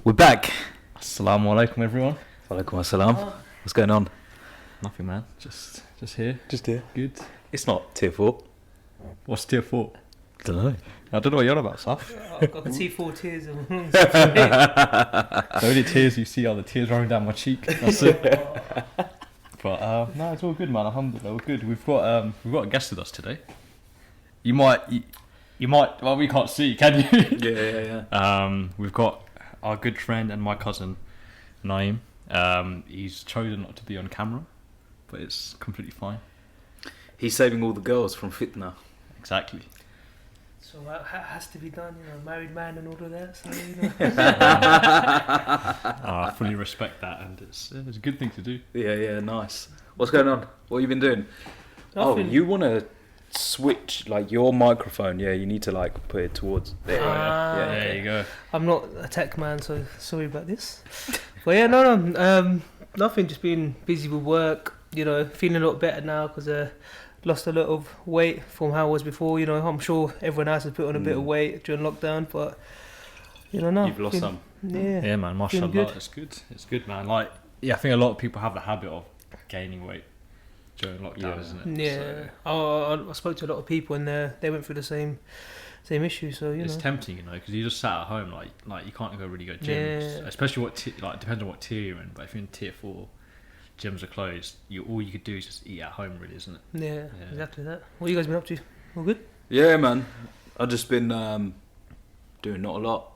We're back. Assalamu alaikum, everyone. Walaikum assalam. What's going on? Nothing, man. Just here. Just here. Good. It's not tier 4. What's tier 4? Don't know. I don't know what you're on about, Saf. I can see 4 tears. The only tears you see are the tears rolling down my cheek. That's it. But no, it's all good, man. Alhamdulillah, all good. We've got a guest with us today. You might. Well, we can't see, can you? Yeah. We've got our good friend and my cousin, Naeem. He's chosen not to be on camera, but it's completely fine. He's saving all the girls from fitna. Exactly. So that has to be done, married man and all of that. So, I fully respect that, and it's a good thing to do. Yeah, nice. What's going on? What have you been doing? Nothing. Oh, you want to switch, your microphone. Yeah, you need to, put it towards there. There you go. I'm not a tech man, so sorry about this. But yeah, no, nothing. Just been busy with work. Feeling a lot better now because lost a lot of weight from how I was before. I'm sure everyone else has put on a bit of weight during lockdown, but no. You've lost some. Yeah, man. Mashallah, good. it's good. It's good, man. I think a lot of people have the habit of gaining weight during lockdown, isn't it? Yeah. I spoke to a lot of people and they went through the same issue. So it's tempting, because you just sat at home, like you can't go really go gyms, especially it depends on what tier you're in. But if you're in tier 4, gyms are closed. All you could do is just eat at home, really, isn't it? Yeah, exactly that. What you guys been up to? All good? Yeah, man. I've just been doing not a lot.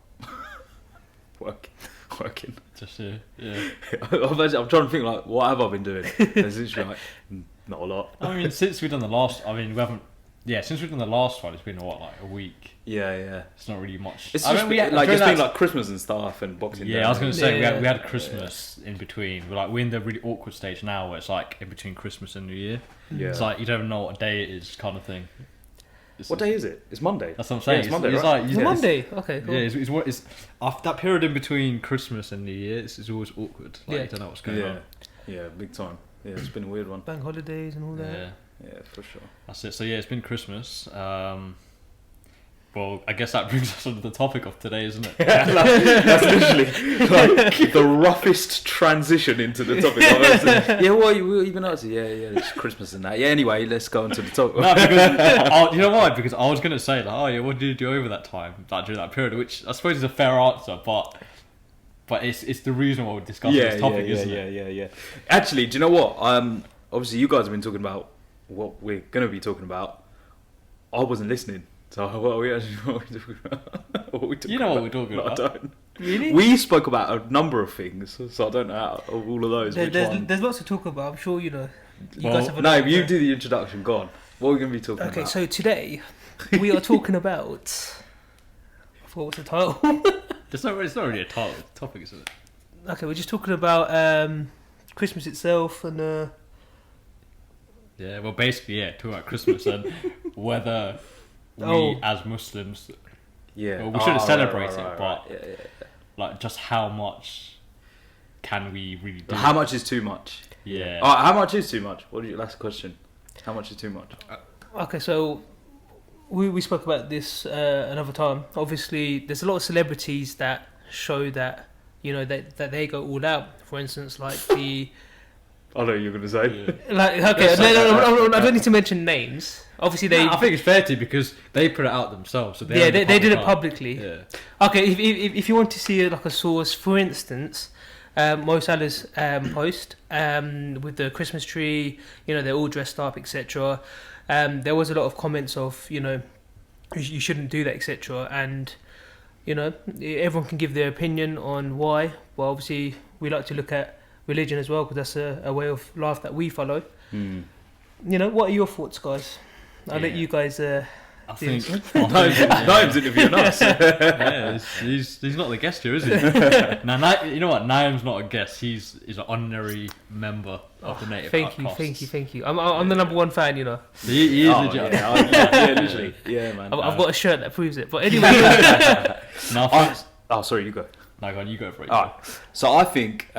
Working. Just yeah. I'm trying to think, what have I been doing? It's literally not a lot. I mean, since we've done the last, since we've done the last one, it's been a week. Yeah. It's not really much. It's just been Christmas and stuff and Boxing Day. Yeah, I was going to say we had Christmas in between. We're in the really awkward stage now where it's in between Christmas and New Year. Yeah. It's you don't know what day it is, kind of thing. What day is it? It's Monday. That's what I'm saying. Yeah, it's Monday, it's right? It's Monday. Okay, cool. Yeah, it's after that period in between Christmas and New Year. It's always awkward. You don't know what's going on. Yeah, big time. Yeah, it's been a weird one. Bank holidays and all that. Yeah, for sure. That's it. So it's been Christmas. Well, I guess that brings us on to the topic of today, isn't it? That's literally the roughest transition into the topic. Yeah, what you been up to? Yeah, it's Christmas and that. Yeah, anyway, let's go on to the topic. No, because you know why? Because I was going to say, what did you do over that time, during that period? Which I suppose is a fair answer, but it's the reason why we're discussing this topic, isn't it? Yeah. Actually, do you know what? Obviously, you guys have been talking about what we're going to be talking about. I wasn't listening. So what are we talking about? What we're talking about? I don't. Really? We spoke about a number of things, so I don't know out of all of those. There's lots to talk about. I'm sure you guys have. You do the introduction. Go on. What are we going to be talking about? Okay, so today we are talking about. I forgot what's the title. It's not really a topic, is it? Okay, we're just talking about Christmas itself and. Yeah, well, basically, talking about Christmas and whether we as Muslims, we shouldn't celebrate it, but just how much can we really do? How much is too much? Yeah. How much is too much? Last question. How much is too much? Okay, so we spoke about this another time. Obviously, there's a lot of celebrities that show that that they go all out. For instance, the. I know what you're going to say. I don't need to mention names. Obviously, I think it's fair to because they put it out themselves. So they did it publicly. Yeah. Okay, if you want to see a source, for instance, Mo Salah's post with the Christmas tree, they're all dressed up, etc. There was a lot of comments of you shouldn't do that, etc. And everyone can give their opinion on why. Well, obviously, we like to look at religion as well because that's a way of life that we follow. What are your thoughts, guys? I'll let you guys I think Naeem's interviewing us. He's not the guest here, is he? Now, you know what? Naeem's not a guest. He's an honorary member of the Native Outcasts. Thank you. I'm the number one fan, He is legit. Yeah, literally. Yeah, man. I've got a shirt that proves it. But anyway. Sorry, you go. No, go on, you go for it. All right. So I think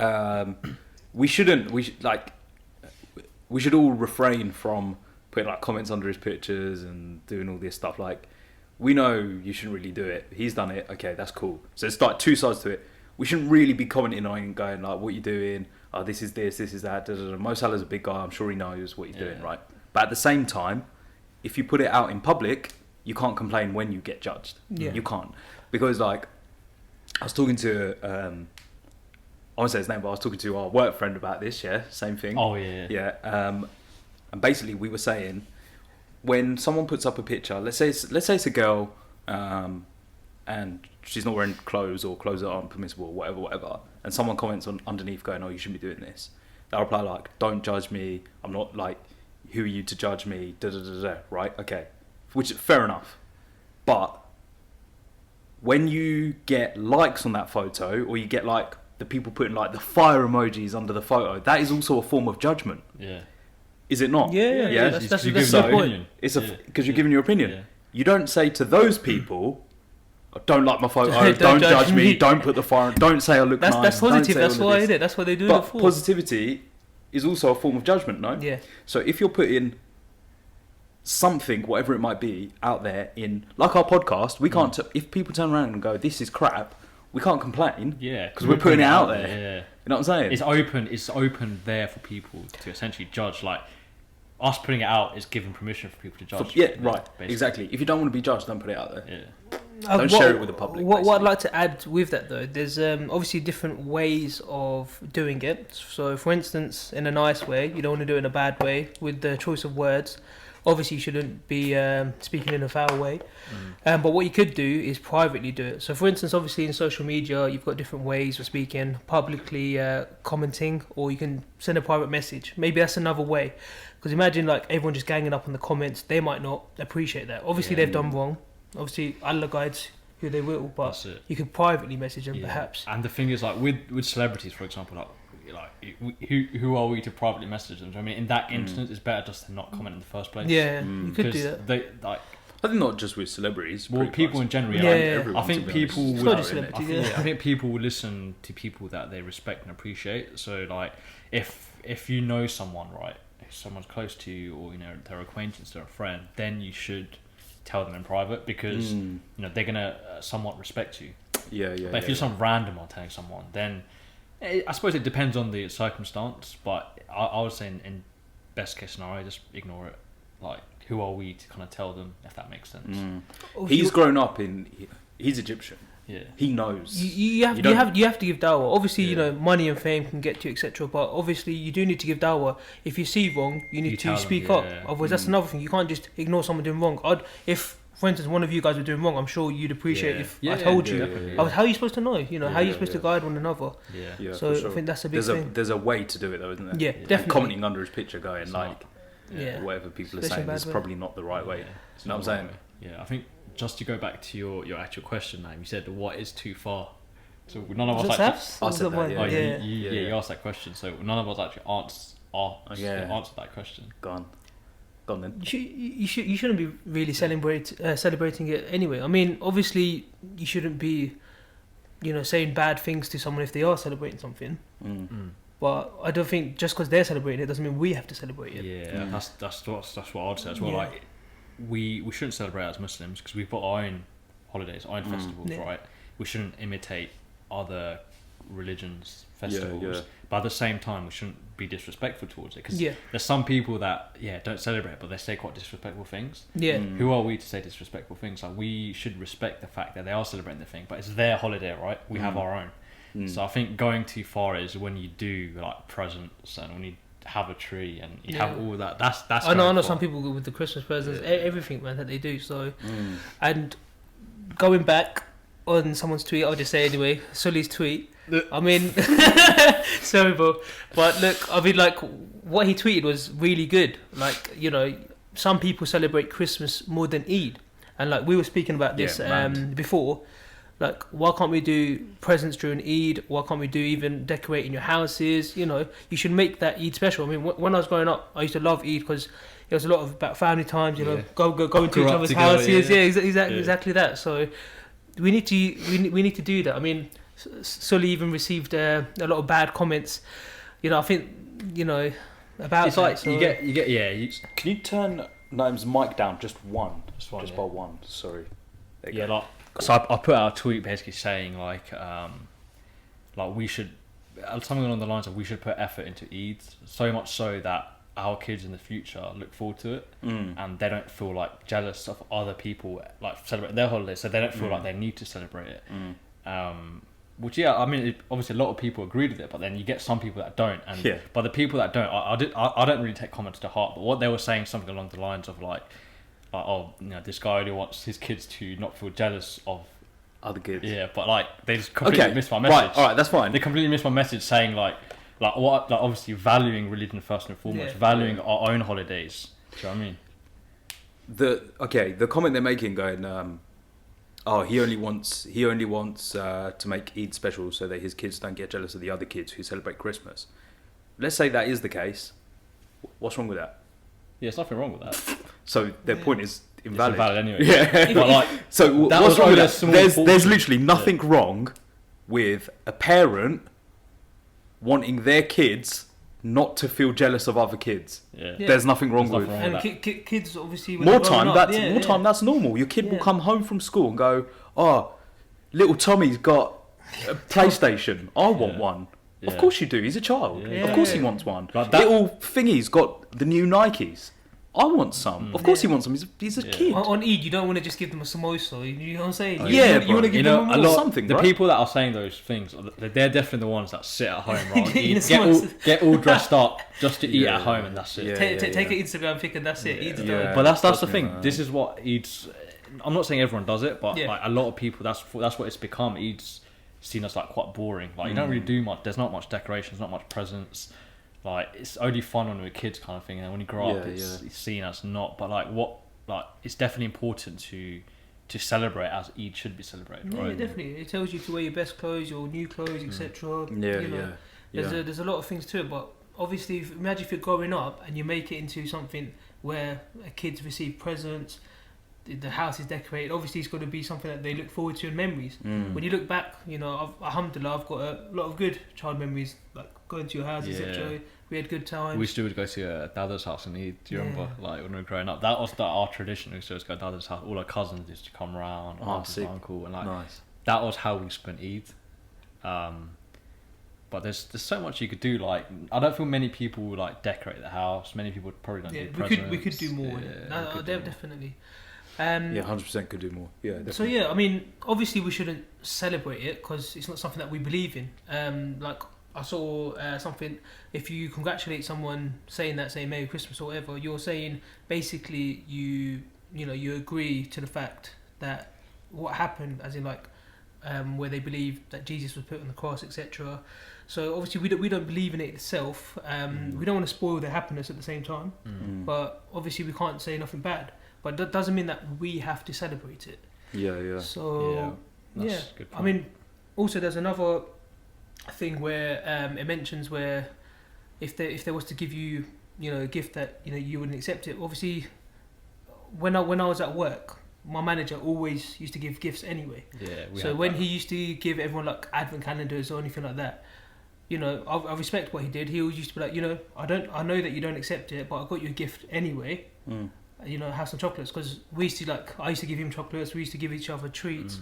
we should all refrain from putting comments under his pictures and doing all this stuff. We know you shouldn't really do it. He's done it. Okay, that's cool. So it's two sides to it. we shouldn't really be commenting on it and going like, what you doing? Oh, this is this is that. Da, da, da. Mo Salah's a big guy. I'm sure he knows what he's doing, right? But at the same time, if you put it out in public, you can't complain when you get judged. Yeah. You can't. Because, like, I was talking to, I won't say his name, but I was talking to our work friend about this, same thing. Oh, yeah. Yeah. And basically, we were saying, when someone puts up a picture, let's say it's a girl, and she's not wearing clothes or clothes that aren't permissible or whatever, and someone comments on underneath going, oh, you shouldn't be doing this. They'll reply like, don't judge me. I'm not like, who are you to judge me? Da da da da. Right? Okay. Which is fair enough. But when you get likes on that photo, or you get like the people putting like the fire emojis under the photo, that is also a form of judgment. Yeah. Is it not? Yeah. That's You're the giving your point. opinion. It's Yeah. because you're giving your opinion. Yeah. You don't say to those people, don't like my photo, Don't don't judge judge me, me. don't put the fire, don't say I look That's nice. that's positive. don't That's say all why of it this. is. That's what they do But it for. positivity is also a form of judgment, no? Yeah. So if you're putting something, whatever it might be, out there in, like our podcast, we can't, if people turn around and go, this is crap, we can't complain. Yeah. Because we're putting it out there. Yeah. You know what I'm saying? It's open there for people to essentially judge. Like, us putting it out is giving permission for people to judge. Yeah, right. basically. Exactly. If you don't want to be judged, don't put it out there. Yeah. Don't share it with the public, What I'd basically. like to add with that though, there's obviously different ways of doing it. So, for instance, in a nice way, you don't want to do it in a bad way with the choice of words. Obviously, you shouldn't be speaking in a foul way. But what you could do is privately do it. So, for instance, obviously in social media, you've got different ways of speaking, publicly commenting, or you can send a private message. Maybe that's another way. Because imagine like everyone just ganging up on the comments, they might not appreciate that. Obviously, Yeah. they've done wrong. Obviously, Allah guides who they will, but That's it. you could privately message them Yeah. perhaps. And the thing is, like with celebrities, for example, who are we to privately message them? I mean, in that instance, it's better just to not comment in the first place. Yeah, you could do that. They like I think not just with celebrities. well, pretty people much. in general. Yeah, Yeah, yeah. Everyone, I think to be honest. people It's would. not I just celebrities, think, yeah. I think people will listen to people that they respect and appreciate. So, like, if you know someone, right, if someone's close to you, or you know they're an acquaintance, they're a friend, then you should tell them in private because you know they're gonna somewhat respect you. Yeah. But if you're some random or telling someone, then I suppose it depends on the circumstance. But I would say in best case scenario, just ignore it. Like, who are we to kind of tell them, if that makes sense? He's grown up in. He's Egyptian. Yeah. He knows. You have to give dawah. Obviously, you know, money and fame can get to you, etc. But obviously, you do need to give dawah. If you see wrong, you need You to tell them, speak yeah. up. Otherwise, that's another thing. You can't just ignore someone doing wrong. If, for instance, one of you guys were doing wrong, I'm sure you'd appreciate if I told you. Yeah. How are you supposed to know? You know, how are you Yeah, supposed to yeah. guide one another? Yeah. So for sure. I think that's a big thing. There's a way to do it though, isn't there? Yeah, And definitely. commenting under his picture, going It's like, not. Yeah. whatever people are Especially saying bad is way. probably not the right way. Yeah. You know what I'm saying? Yeah, I think just to go back to your actual question, now you said what is too far. So none of us Was it actually. Safs? I Was said it that, mine? yeah. Oh, Yeah. you asked that question, so none of us actually answered that question. Gone then. You shouldn't be really celebrating it anyway. I mean, obviously, you shouldn't be, you know, saying bad things to someone if they are celebrating something. But I don't think just because they're celebrating it doesn't mean we have to celebrate it. Yeah, that's what I'd say as well. Yeah. Like, we shouldn't celebrate as Muslims because we've got our own holidays, our own festivals, Yeah. right? We shouldn't imitate other religions' festivals, yeah. but at the same time, we shouldn't be disrespectful towards it because Yeah. there's some people that don't celebrate, but they say quite disrespectful things. Yeah. Who are we to say disrespectful things? Like, we should respect the fact that they are celebrating the thing, but it's their holiday, right? We have our own. So I think going too far is when you do like presents and when you have a tree and you have all that. That's. I know going far. some people go with the Christmas presents, everything, man, that they do. So, and going back on someone's tweet, I'll just say anyway, Sully's tweet. I mean, sorry, bro, but look, I mean, like, what he tweeted was really good. Like, you know, some people celebrate Christmas more than Eid, and like we were speaking about this before. Like, why can't we do presents during Eid? Why can't we do even decorating your houses? You know, you should make that Eid special. I mean, when I was growing up, I used to love Eid because it was a lot of about family times. You know, go into each other's houses. Yeah, exactly that. So we need to do that. I mean, Sully even received a lot of bad comments. You know, I think about It's that, like so. you get Can you turn Naim's mic down just one? Just one, Just yeah. by one. Sorry. There you go. like. So I put out a tweet basically saying like like we should, something along the lines of we should put effort into Eid, so much so that our kids in the future look forward to it, and they don't feel like jealous of other people like celebrating their holidays, so they don't feel like they need to celebrate it. Which I mean, obviously a lot of people agree with it, but then you get some people that don't, and but the people that don't, I don't really take comments to heart. But what they were saying, something along the lines of like oh, you know, this guy only wants his kids to not feel jealous of other kids. Yeah, but like they just completely missed my message. Right, all right, that's fine. They completely missed my message, saying like what, like obviously valuing religion first and foremost, valuing our own holidays. Do you know what I mean? The comment they're making, going, he only wants to make Eid special so that his kids don't get jealous of the other kids who celebrate Christmas. Let's say that is the case. What's wrong with that? Yeah, there's nothing wrong with that. So their point is invalid. It's invalid anyway. Yeah. But like, so what's wrong with that? There's literally nothing Yeah. wrong with a parent wanting their kids not to feel jealous of other kids. Yeah. There's nothing wrong There's with nothing it. wrong And kids obviously when More they're growing time, up, that's that's normal. Your kid will Yeah. come home from school and go, "Oh, little Tommy's got a PlayStation. I want one." Of Yeah. course you do. He's a child. Yeah. Of course he wants one. Like that- Little thingy's got the new Nikes. I want some. Of course he wants them. He's a kid. On Eid, you don't want to just give them a samosa. You know what I'm saying? Yeah, you want to bro. give You know, them a more. lot something, the right? people that are saying those things, they're definitely the ones that sit at home, right? Getting Eat, a get, all, samosa. get all dressed up just to eat Yeah. at home, and that's it. Yeah. Take an Instagram pic and that's it. Eid's Yeah. done. But that's the Trust me, thing. man. This is what Eid's. I'm not saying everyone does it, but Yeah. like a lot of people, that's what it's become. Eid's seen as like quite boring. Like you don't really do much. There's not much decorations, not much presents. Like it's only fun when we're kids, kind of thing. And when you grow up, Yeah, it's seen as not. But it's definitely important to celebrate as Eid should be celebrated, Yeah, right? definitely. It tells you to wear your best clothes, your new clothes, etc. Yeah. There's a lot of things to it, but obviously, imagine if you're growing up and you make it into something where kids receive presents, the house is decorated. Obviously, it's got to be something that they look forward to and memories. When you look back, you know, alhamdulillah, I've got a lot of good child memories, like going to your house, etc. We had good times. We still would go to Dada's house and eat. Do you remember? Like when we were growing up, that was our tradition. We used to just go to Dada's house. All our cousins used to come around, sick. uncle, and like Nice. that was how we spent Eid. But there's so much you could do. Like I don't feel many people would like decorate the house. Many people probably don't do presents. we could do more. Yeah, we could do more. Definitely. 100% could do more. Yeah, definitely. So yeah, I mean, obviously we shouldn't celebrate it because it's not something that we believe in. Like I saw something. If you congratulate someone saying Merry Christmas or whatever, you're saying basically you agree to the fact that what happened, as in like where they believe that Jesus was put on the cross, etc. So obviously we don't believe in it itself. We don't want to spoil their happiness at the same time, but obviously we can't say nothing bad. But that doesn't mean that we have to celebrate it. Yeah. So that's a good I point. mean, also there's another thing where it mentions where if there was to give you a gift that you wouldn't accept it. Obviously, when I was at work, my manager always used to give gifts anyway. Yeah. So when he used to give everyone like advent calendars or anything like that, I respect what he did. He always used to be like, I know that you don't accept it, but I got you a gift anyway. Have some chocolates, because I used to give him chocolates. We used to give each other treats.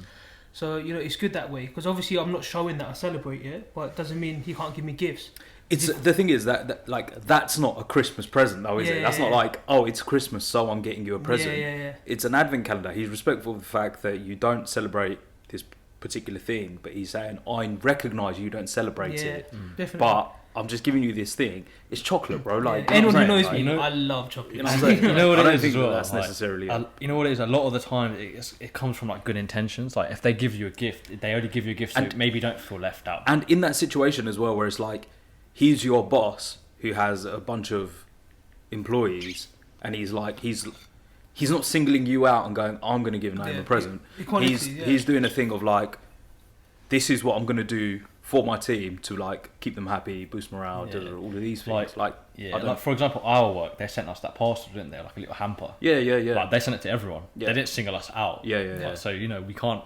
So it's good that way, because obviously I'm not showing that I celebrate it, but it doesn't mean he can't give me gifts. The thing is that like that's not a Christmas present though, is it? That's not like, oh, it's Christmas, so I'm getting you a present. Yeah. It's an advent calendar. He's respectful of the fact that you don't celebrate this particular thing, but he's saying, I recognise you don't celebrate it, Definitely. but I'm just giving you this thing. It's chocolate, bro. Like anyone who you know knows what I'm me, saying? I love chocolate. You know what I'm saying? You know what I it don't is think as well, that's like, necessarily. you know what it is? A lot of the time, it comes from like good intentions. Like if they give you a gift, they only give you a gift so And- maybe you don't feel left out. And in that situation as well, where it's like, he's your boss who has a bunch of employees, and he's not singling you out and going, I'm going to give Naeem a present. Equality, He's doing a thing of like, this is what I'm going to do for my team to like keep them happy, boost morale, Yeah. all of these things. I don't like for example, our work, they sent us that parcel, didn't they? Like a little hamper. Yeah. Like they sent it to everyone. Yeah. They didn't single us out. Yeah. Like, so we can't.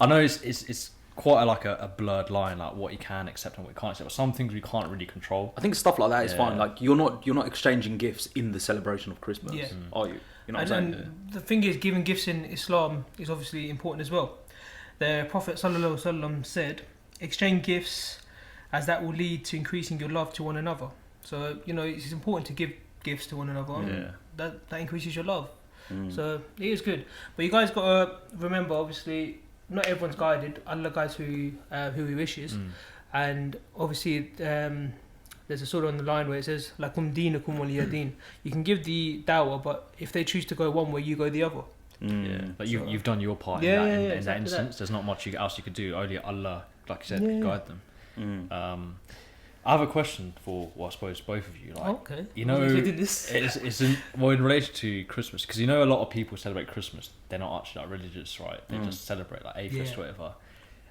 I know it's quite a blurred line, like what you can accept and what you can't accept. But some things we can't really control. I think stuff like that is Yeah. fine. Like you're not exchanging gifts in the celebration of Christmas, Yeah. are you? You know what I'm saying? And the thing is, giving gifts in Islam is obviously important as well. The Prophet ﷺ said, exchange gifts, as that will lead to increasing your love to one another. So it's important to give gifts to one another. Yeah. That increases your love. Mm. So it is good. But you guys gotta remember, obviously, not everyone's guided. Allah guides who He wishes, and obviously there's a surah on the line where it says "Lakum deenukum waliya deen." You can give the dawah, but if they choose to go one way, you go the other. Yeah, but you've done your part Yeah, in that exactly instance. that. There's not much else you could do. Only Allah, like you said, Yeah, could yeah. guide them. I have a question for, well, I suppose both of you. Like, Okay. you know, I wasn't expecting this. it's in relation to Christmas, because a lot of people celebrate Christmas. They're not actually like religious, right? They just celebrate like atheists Yeah. or whatever.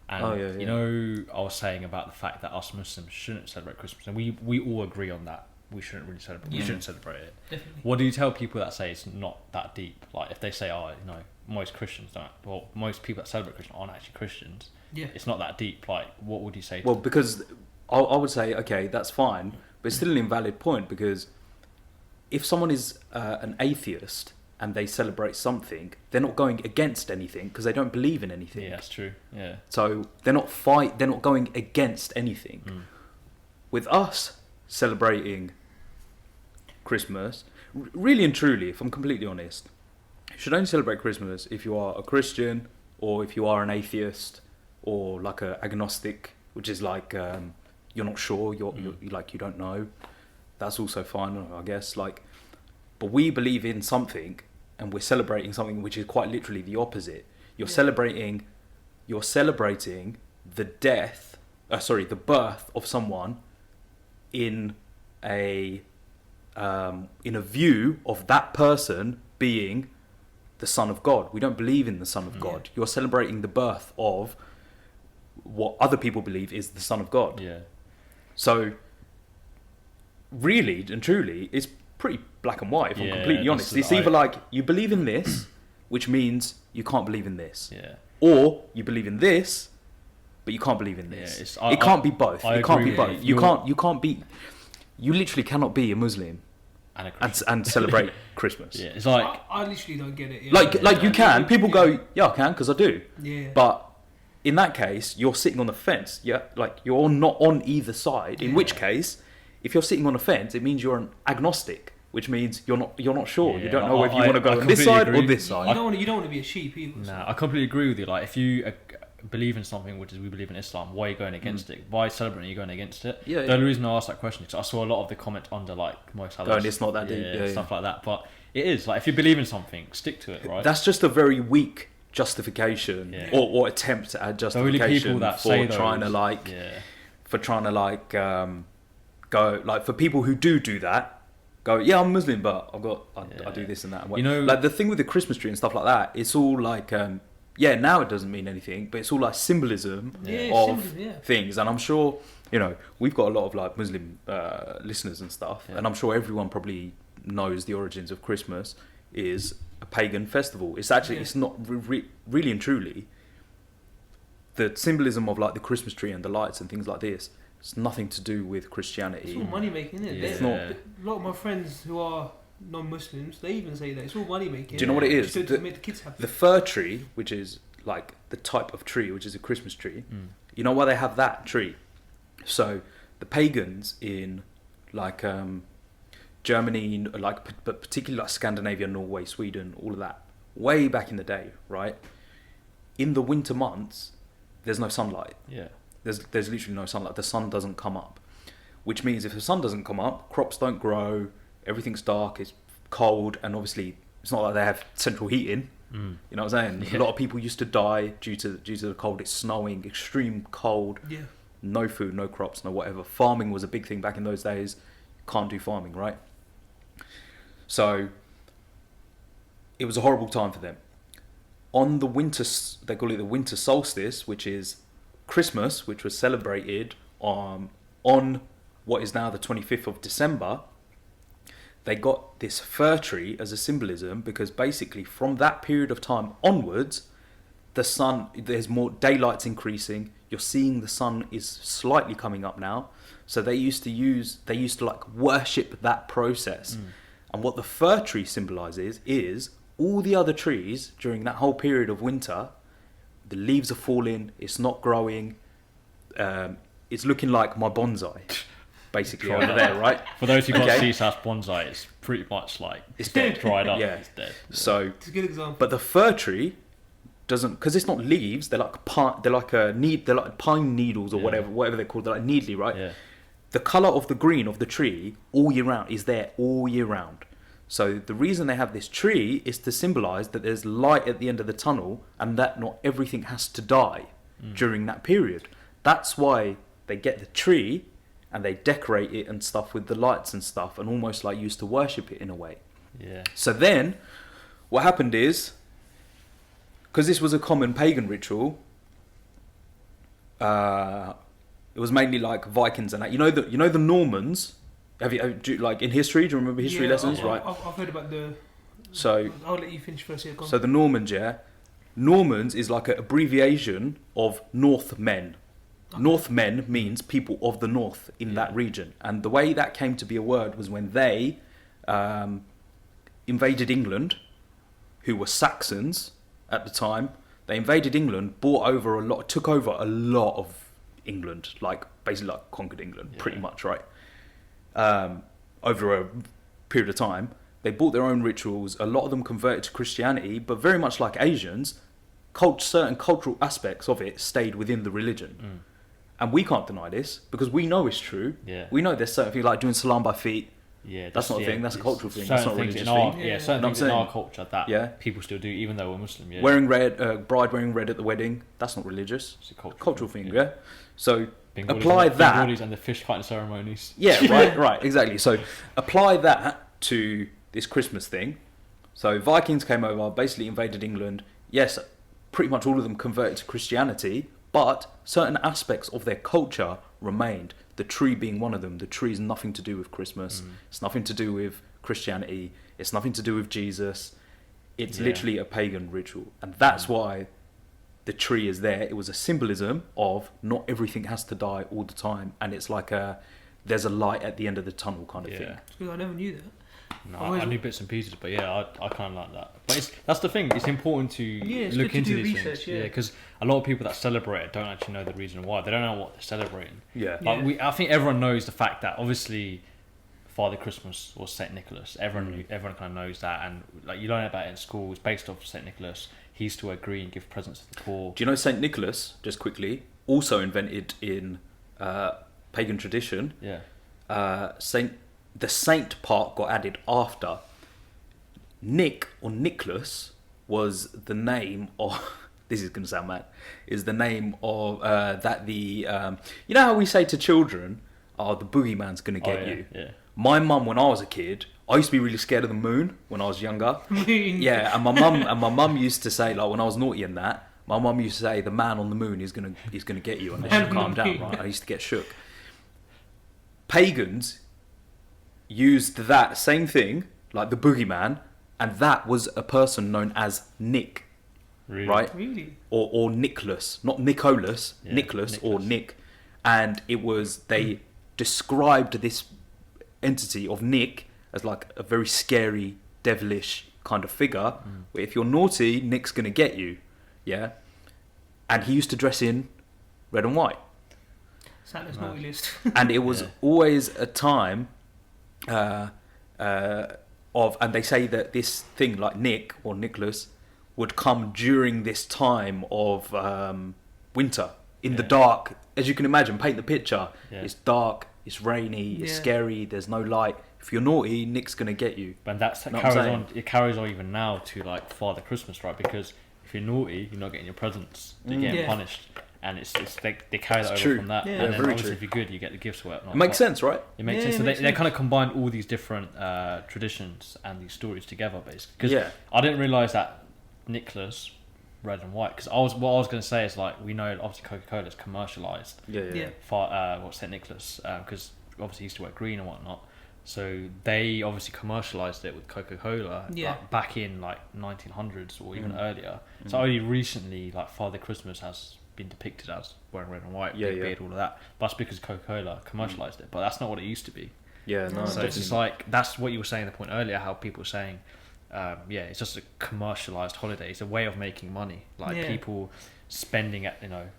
And Oh, yeah, I was saying about the fact that us Muslims shouldn't celebrate Christmas, and we all agree on that. We shouldn't really celebrate. We Yeah. shouldn't celebrate it. Definitely. What do you tell people that say it's not that deep? Like if they say, most Christians don't. Well, most people that celebrate Christmas aren't actually Christians. Yeah. It's not that deep. Like, what would you say? Well, because I would say, okay, that's fine, but it's still an invalid point, because if someone is an atheist and they celebrate something, they're not going against anything because they don't believe in anything. Yeah, that's true. Yeah. So they're not going against anything. With us celebrating Christmas, really and truly, if I'm completely honest, you should only celebrate Christmas if you are a Christian, or if you are an atheist, or like a agnostic, which is like you're not sure, you're like you don't know. That's also fine, I guess. Like, but we believe in something, and we're celebrating something which is quite literally the opposite. You're celebrating the the birth of someone in a view of that person being the Son of God. We don't believe in the Son of God. You're celebrating the birth of what other people believe is the Son of God. Yeah. So, really and truly, it's pretty black and white, if I'm completely honest. It's either like, you believe in this, which means you can't believe in this. Yeah. Or you believe in this, but you can't believe in this. It can't be both. It can't be both. You can't be... You literally cannot be a Muslim and celebrate Christmas. Yeah, it's like... I literally don't get it. Yeah. Like you can. People go, yeah, I can, because I do. Yeah. But in that case, you're sitting on the fence. Yeah, like you're not on either side. In which case, if you're sitting on a fence, it means you're an agnostic, which means you're not sure. Yeah, You don't know whether you want to go I on this side completely or agree. this side. You don't want to be a sheep either. so. Nah, I completely agree with you. Like, if you believe in something, which is we believe in Islam, why are you going against it? Why celebrating, you going against it? Yeah, The only reason I asked that question is I saw a lot of the comment under like most Going, it's not that deep. Yeah, stuff like that. But it is like, if you believe in something, stick to it, right? That's just a very weak justification or attempt at the only justification people that for say those, trying to go, like, for people who do that, go, yeah, I'm Muslim, but I do this and that. You know, like the thing with the Christmas tree and stuff like that, it's all like, now it doesn't mean anything, but it's all like symbolism of things. And I'm sure, we've got a lot of like Muslim listeners and stuff, and I'm sure everyone probably knows the origins of Christmas is a pagan festival. It's actually, it's not really and truly the symbolism of like the Christmas tree and the lights and things like this. It's nothing to do with Christianity. It's all money making, isn't it? Yeah. It's not. A lot of my friends who are non-Muslims, they even say that it's all money making. Do you know what it is? To make the kids happy. The fir tree, which is like the type of tree, which is a Christmas tree. You know why they have that tree? So the pagans in like Germany, but particularly like Scandinavia, Norway, Sweden, all of that, way back in the day, right? In the winter months, there's no sunlight. Yeah. There's literally no sunlight. The sun doesn't come up, which means if the sun doesn't come up, crops don't grow. Everything's dark. It's cold, and obviously it's not like they have central heating. You know what I'm saying? Yeah. A lot of people used to die due to the cold. It's snowing, extreme cold. Yeah. No food, no crops, no whatever. Farming was a big thing back in those days. Can't do farming, right? So it was a horrible time for them. On the winter, they call it the winter solstice, which is Christmas, which was celebrated on what is now the 25th of December. They got this fir tree as a symbolism because basically from that period of time onwards, the sun, there's more daylight's increasing. You're seeing the sun is slightly coming up now. So they used to like worship that process. And what the fir tree symbolizes is all the other trees during that whole period of winter, the leaves are falling, it's not growing, it's looking like my bonsai, basically Dried over up. there, right? For those who can't Okay. see South bonsai, it's pretty much like It's dead. dried up. Yeah. It's dead. So, It's a good example. but the fir tree doesn't, because it's not leaves. They're like they're like pine needles or Yeah. whatever they're called. They're like needly, right? Yeah. The color of the green of the tree all year round is there all year round. So the reason they have this tree is to symbolize that there's light at the end of the tunnel and that not everything has to die during that period. That's why they get the tree and they decorate it and stuff with the lights and stuff and almost like used to worship it in a way. Yeah. So then what happened is, because this was a common pagan ritual, it was mainly like Vikings and that. You know the Normans. Like in history? Do you remember history lessons? I've, Right. I've heard about the. So I'll let you finish first. Here, go on. so the Normans, yeah. Normans is like an abbreviation of Northmen. Okay. Northmen means people of the north in that region, and the way that came to be a word was when they invaded England, who were Saxons at the time. They invaded England, took over a lot of England, like basically like conquered England, pretty much, right? Over a period of time, they bought their own rituals. A lot of them converted to Christianity, but very much like Asians, certain cultural aspects of it stayed within the religion. And we can't deny this because we know it's true. Yeah. We know there's certain things like doing salam by feet. Yeah, That's not a thing, that's a it's cultural thing, certain that's not a things religious in our, thing. Yeah, Yeah. certain Know what things in I'm our saying? culture that Yeah. people still do, even though we're Muslim. Yeah, Wearing red, bride wearing red at the wedding, that's not religious. it's a Cultural thing, yeah? So Bengalis apply and, that. Bengalis and the fish cutting ceremonies. Yeah, right, exactly. So apply that to this Christmas thing. So Vikings came over, basically invaded England. Yes, pretty much all of them converted to Christianity, but certain aspects of their culture remained. The tree being one of them. The tree is nothing to do with Christmas. It's nothing to do with Christianity. It's nothing to do with Jesus. It's Yeah. literally a pagan ritual. And that's why the tree is there. It was a symbolism of not everything has to die all the time. And it's like there's a light at the end of the tunnel kind of thing. Yeah. Because I never knew that. No, Always- I knew bits and pieces, but yeah, I kind of like that. But that's the thing. It's important to it's look good to into do these research, things. yeah. Because a lot of people that celebrate it don't actually know the reason why. They don't know what they're celebrating. Yeah. Like I think everyone knows the fact that obviously Father Christmas was Saint Nicholas. Everyone kind of knows that, and like you learn about it in school. It's based off Saint Nicholas. He used to wear green, give presents to the poor. Do you know Saint Nicholas, just quickly, also invented in pagan tradition? Yeah. The saint part got added after. Nick or Nicholas was the name of. This is going to sound mad. Is the name of that the you know how we say to children, "Oh, the boogeyman's going to get you." Yeah. My mum, when I was a kid, I used to be really scared of the moon when I was younger. Yeah, and my mum used to say, like when I was naughty and that, my mum used to say, "The man on the moon is gonna get you unless you calm down." Right? I used to get shook. Pagans used that same thing, like the boogeyman, and that was a person known as Nick, Really? right? Really? Or Nicholas, not Nicholas, Yeah, Nicholas or Nicholas. Nick, and it was they described this entity of Nick as like a very scary, devilish kind of figure. Where if you're naughty, Nick's gonna get you, yeah. And he used to dress in red and white, Santa's naughty list. and it was Yeah. always a time of, and they say that this thing like Nick or Nicholas would come during this time of winter in the Yeah. dark. As you can imagine, paint the picture. Yeah. It's dark, it's rainy, it's Yeah. scary, there's no light. If you're naughty, Nick's gonna get you. And that Know what I'm carries saying? on. It carries on even now to like Father Christmas, right? Because if you're naughty, you're not getting your presents. You're getting Yeah. punished, and it's they carry that It's over true. from that. Yeah. And Yeah, then very obviously, true. if you're good, you get the gifts or whatnot. It makes But sense, right? It makes Yeah, sense. it So makes they sense. kind of combined all these different traditions and these stories together, basically. Because Yeah. I didn't realize that Nicholas, red and white. Because what I was going to say is like we know obviously Coca-Cola is commercialized. Yeah. What's Saint Nicholas? Because obviously he used to wear green and whatnot. So they obviously commercialized it with Coca-Cola Yeah. like, back in like 1900s or even Mm. earlier. So only recently like Father Christmas has been depicted as wearing red and white, Yeah, big yeah. beard, all of that. But that's because Coca-Cola commercialized it. But that's not what it used to be. Yeah, no, So So it's just definitely. like that's what you were saying the point earlier. How people were saying, yeah, it's just a commercialized holiday. It's a way of making money. Like Yeah. people spending it,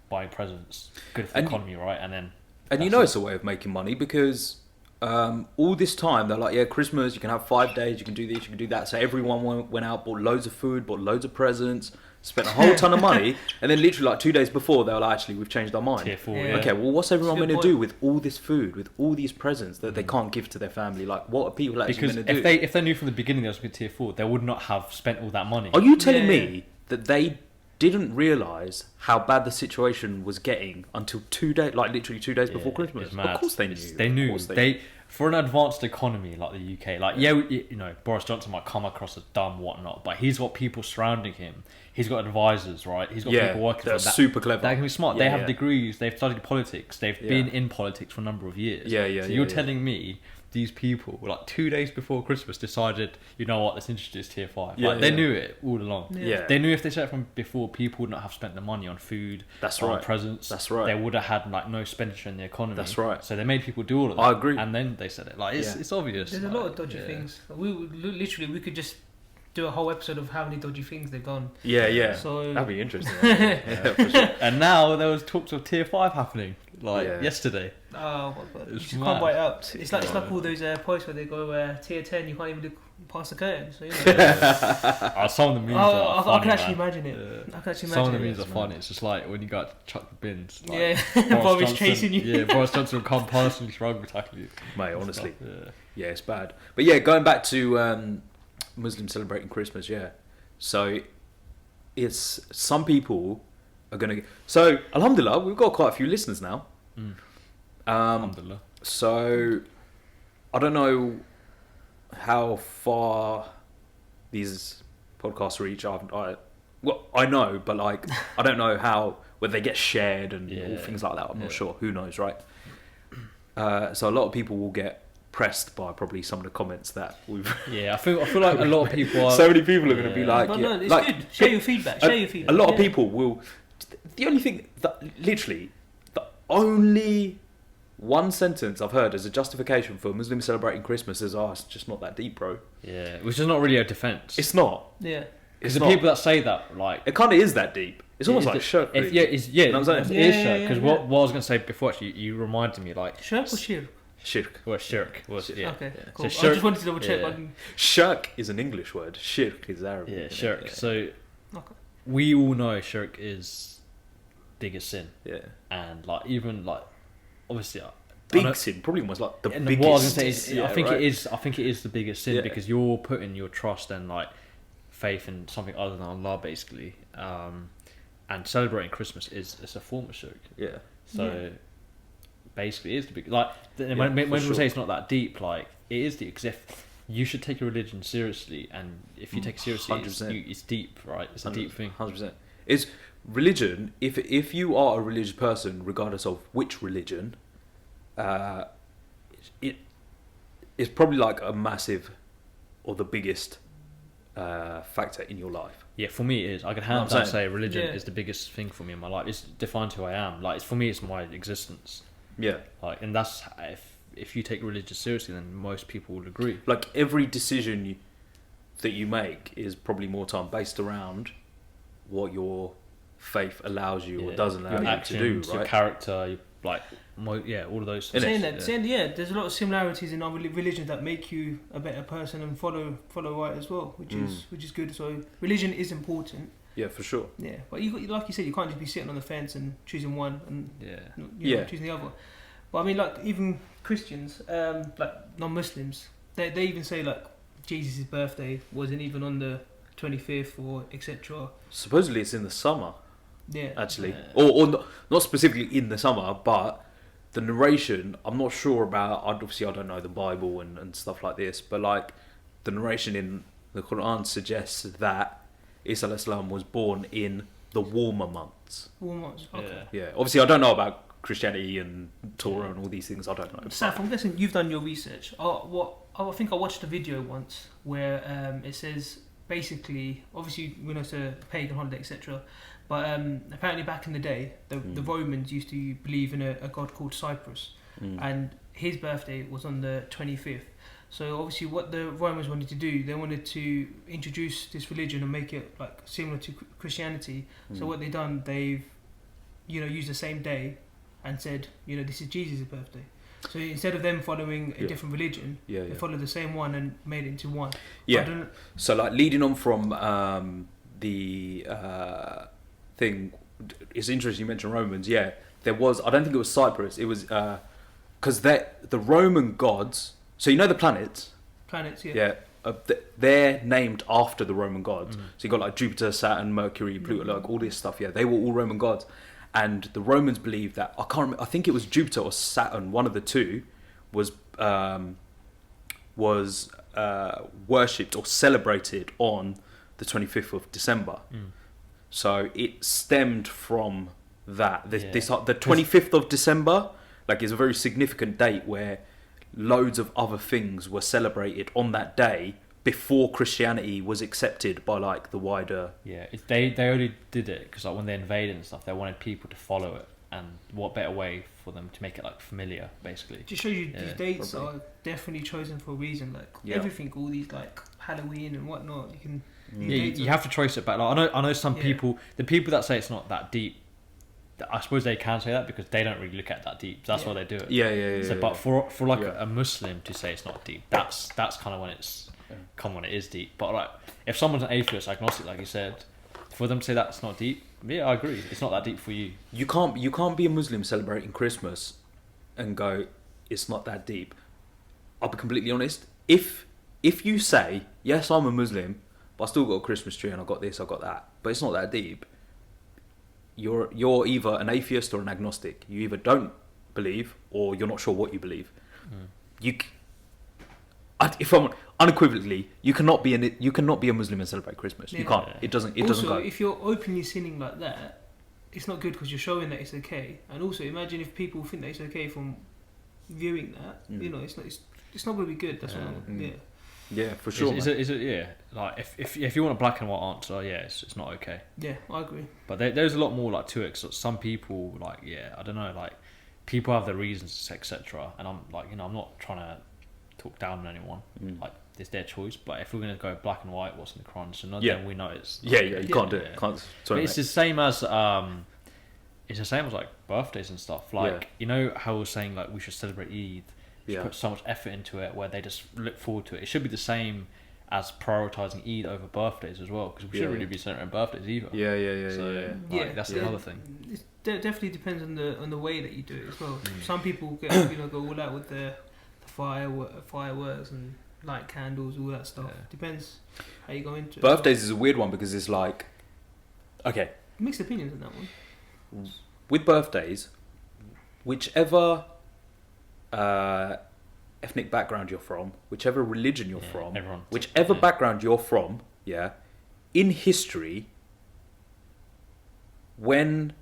buying presents, good for the And economy, right? And then And you that's know it. it's a way of making money because all this time they're like, yeah, Christmas, you can have 5 days, you can do this, you can do that. So everyone went out, bought loads of food, bought loads of presents, spent a whole ton of money, and then literally like 2 days before they were like, actually, we've changed our mind. Tier 4, Yeah. yeah. Okay, well, what's everyone That's a going good to do point. with all this food, with all these presents that they can't give to their family? Like, what are people actually Because going to do? if they knew from the beginning there was going to be tier 4, they would not have spent all that money. Are you telling Yeah. me that they didn't realise how bad the situation was getting until 2 days, like literally 2 days before Yeah, Christmas? it's mad. Of course they knew. They Of knew. course They for an advanced economy like the UK, like Boris Johnson might come across as dumb, whatnot, but he's got people surrounding him. He's got advisors, right? He's got Yeah, people working for they're him that, super clever. that can be smart. Yeah, they have yeah. degrees. They've studied politics. They've Yeah. been in politics for a number of years. Yeah, yeah, So yeah, you're yeah. telling me these people, like 2 days before Christmas, decided, you know what, let's introduce tier 5. Yeah, Like, they yeah. knew it all along. Yeah. Yeah. They knew if they said it from before, people would not have spent the money on food, That's on right. presents. That's right. They would have had like no expenditure in the economy. That's right. So they made people do all of that. I agree. And then they said it. Like Yeah. it's obvious. There's a like, lot of dodgy yeah. things. We could just do a whole episode of how many dodgy things they've done. Yeah, yeah. So That'd be interesting. Yeah, for sure. And now there was talks of tier 5 happening, like Yeah. yesterday. oh my god, you It's just mad. can't buy it up. It's like all those posts where they go tier 10, you can't even look past the curtain. So Some of the memes I are funny, can actually man. imagine it. Yeah. I can actually Some of imagine the it. memes are funny. It's just like when you got to chuck the bins. Like, Yeah, Boris Boris Johnson- chasing you. Yeah, Boris Johnson will come personally struggle tackle you. Mate, and honestly. stuff, Yeah. Yeah, it's bad. But yeah, going back to Muslims celebrating Christmas, yeah. So it's some people are going to... So, alhamdulillah, we've got quite a few listeners now. Mm. Um, so, I don't know how far these podcasts reach. I know, but like, I don't know how, whether they get shared and all Yeah. things like that. I'm not Yeah. sure. Who knows, right? So a lot of people will get pressed by probably some of the comments that we've... Yeah, I feel like a lot of people are. So many people are going to be Yeah. like... But yeah, no, it's like, good. Share your feedback. Share your feedback. a lot of yeah. people will... The only thing that... Literally, the only one sentence I've heard as a justification for Muslims celebrating Christmas is, it's just not that deep, bro. Yeah, which is not really a defense. It's not. Yeah. It's Because the not. people that say that, like, It kind of is that deep. It's almost like shirk. If, yeah, it's yeah, You know what I'm it saying? is Yeah, shirk. yeah, Because yeah. what I was gonna say before, actually, you reminded me, like, Shirk or shirk? Shirk. well, shirk was yeah. Okay, yeah. cool. So I just wanted to double check. yeah. on- Shirk is an English word. Shirk is Arabic. Yeah, isn't it? shirk. Yeah. So Okay. we all know shirk is biggest sin, Yeah. and like even like obviously Big sin. Probably almost like the and biggest. what I was gonna say is, yeah, I think right? it is. I think it is the biggest sin Yeah. because you're putting your trust and like faith in something other than Allah, basically. And celebrating Christmas is a form of shirk. Yeah. So Yeah. basically, it is the big like when for people sure. say it's not that deep, like it is deep because if you should take your religion seriously, and if you take it seriously, it's, 100%. it's deep, right? It's a deep thing. 100%. Is religion, if you are a religious person, regardless of which religion, it is probably like a massive or the biggest factor in your life. Yeah, for me it is. I can I'm hands down saying. say religion Yeah. is the biggest thing for me in my life. It's defined who I am. Like it's, for me, it's my existence. Yeah. Like, and that's if you take religion seriously, then most people will agree. Like every decision that you make is probably more time based around what your faith allows you or Yeah. doesn't allow Your you actions, to do, your right? character, like all of those. Innit? Saying things, that, yeah, there's a lot of similarities in our religions that make you a better person and follow right as well, which is good. So religion is important, Yeah, for sure. yeah. But like you said, you can't just be sitting on the fence and choosing one and Yeah. you know, Yeah. choosing the other. But I mean, like even Christians, like non-Muslims, they even say like Jesus' birthday wasn't even on the 25th or etc. Supposedly it's in the summer, Yeah, actually. Yeah. Or not specifically in the summer, but the narration, I'm not sure about, obviously I don't know the Bible and stuff like this, but like the narration in the Quran suggests that Isa alayhi salam was born in the warmer months. Walmart's. Okay. Yeah. Yeah, obviously I don't know about Christianity and Torah and all these things, I don't know. Saf, I'm guessing you've done your research. I think I watched a video once where it says basically, obviously we know it's a pagan holiday, etc. But apparently back in the day, the Romans used to believe in a god called Cyprus, and his birthday was on the 25th. So obviously, what the Romans wanted to do, they wanted to introduce this religion and make it like similar to Christianity. So what they've done, they've used the same day and said, this is Jesus' birthday. So instead of them following a different religion, they followed the same one and made it into one. Yeah. So like leading on from the thing, it's interesting you mentioned Romans. Yeah, there was. I don't think it was Cyprus. It was because the Roman gods. So the planets. Planets, yeah. Yeah. They're named after the Roman gods. So you got like Jupiter, Saturn, Mercury, Pluto, like all this stuff. Yeah, they were all Roman gods, and the Romans believed that I think it was Jupiter or Saturn, one of the two, was worshipped or celebrated on the 25th of December. So it stemmed from that. The 25th of December, like, is a very significant date where loads of other things were celebrated on that day before Christianity was accepted by like the wider. Yeah, they only did it because like when they invaded and stuff, they wanted people to follow it, and what better way for them to make it like familiar, basically. Just shows you these dates are definitely chosen for a reason. Like everything, all these like Halloween and whatnot, you can. You have to trace it back. Like, I know some people, the people that say it's not that deep, I suppose they can say that because they don't really look at that deep. That's why they do it. Yeah. But for like a Muslim to say it's not deep, that's kind of when it's come when it is deep. But like if someone's an atheist, agnostic, like you said, for them to say that's not deep, I agree. It's not that deep for you. You can't be a Muslim celebrating Christmas and go, it's not that deep. I'll be completely honest. If you say, yes, I'm a Muslim, but I still got a Christmas tree and I got this, I got that, but it's not that deep, you're either an atheist or an agnostic. You either don't believe or you're not sure what you believe. If I'm unequivocally, you cannot be a Muslim and celebrate Christmas. You can't. It doesn't go. If you're openly sinning like that, it's not good because you're showing that it's okay. And also, imagine if people think that it's okay from viewing that. It's not going to be good. That's what. Yeah, for sure. Is it like if you want a black and white answer, it's not okay. Yeah, I agree. But there's a lot more like to it. So some people like I don't know, like people have their reasons, etc. And I'm like I'm not trying to talk down on anyone. Like it's their choice. But if we're gonna go black and white, what's in the Quran? So then we know it's you can't do it. Can't. Sorry, it's the same as like birthdays and stuff. Like how we're saying like we should celebrate Eid. Put so much effort into it where they just look forward to it. It should be the same as prioritising Eid over birthdays as well, because we shouldn't really be celebrating birthdays either. That's another thing. It definitely depends on the way that you do it as well. Some people go all out with the fireworks and light candles, all that stuff. Depends how you go into it. Birthdays is a weird one because it's like, okay, mixed opinions on that one. With birthdays, whichever ethnic background you're from, whichever religion you're from, whichever background you're from, in history, when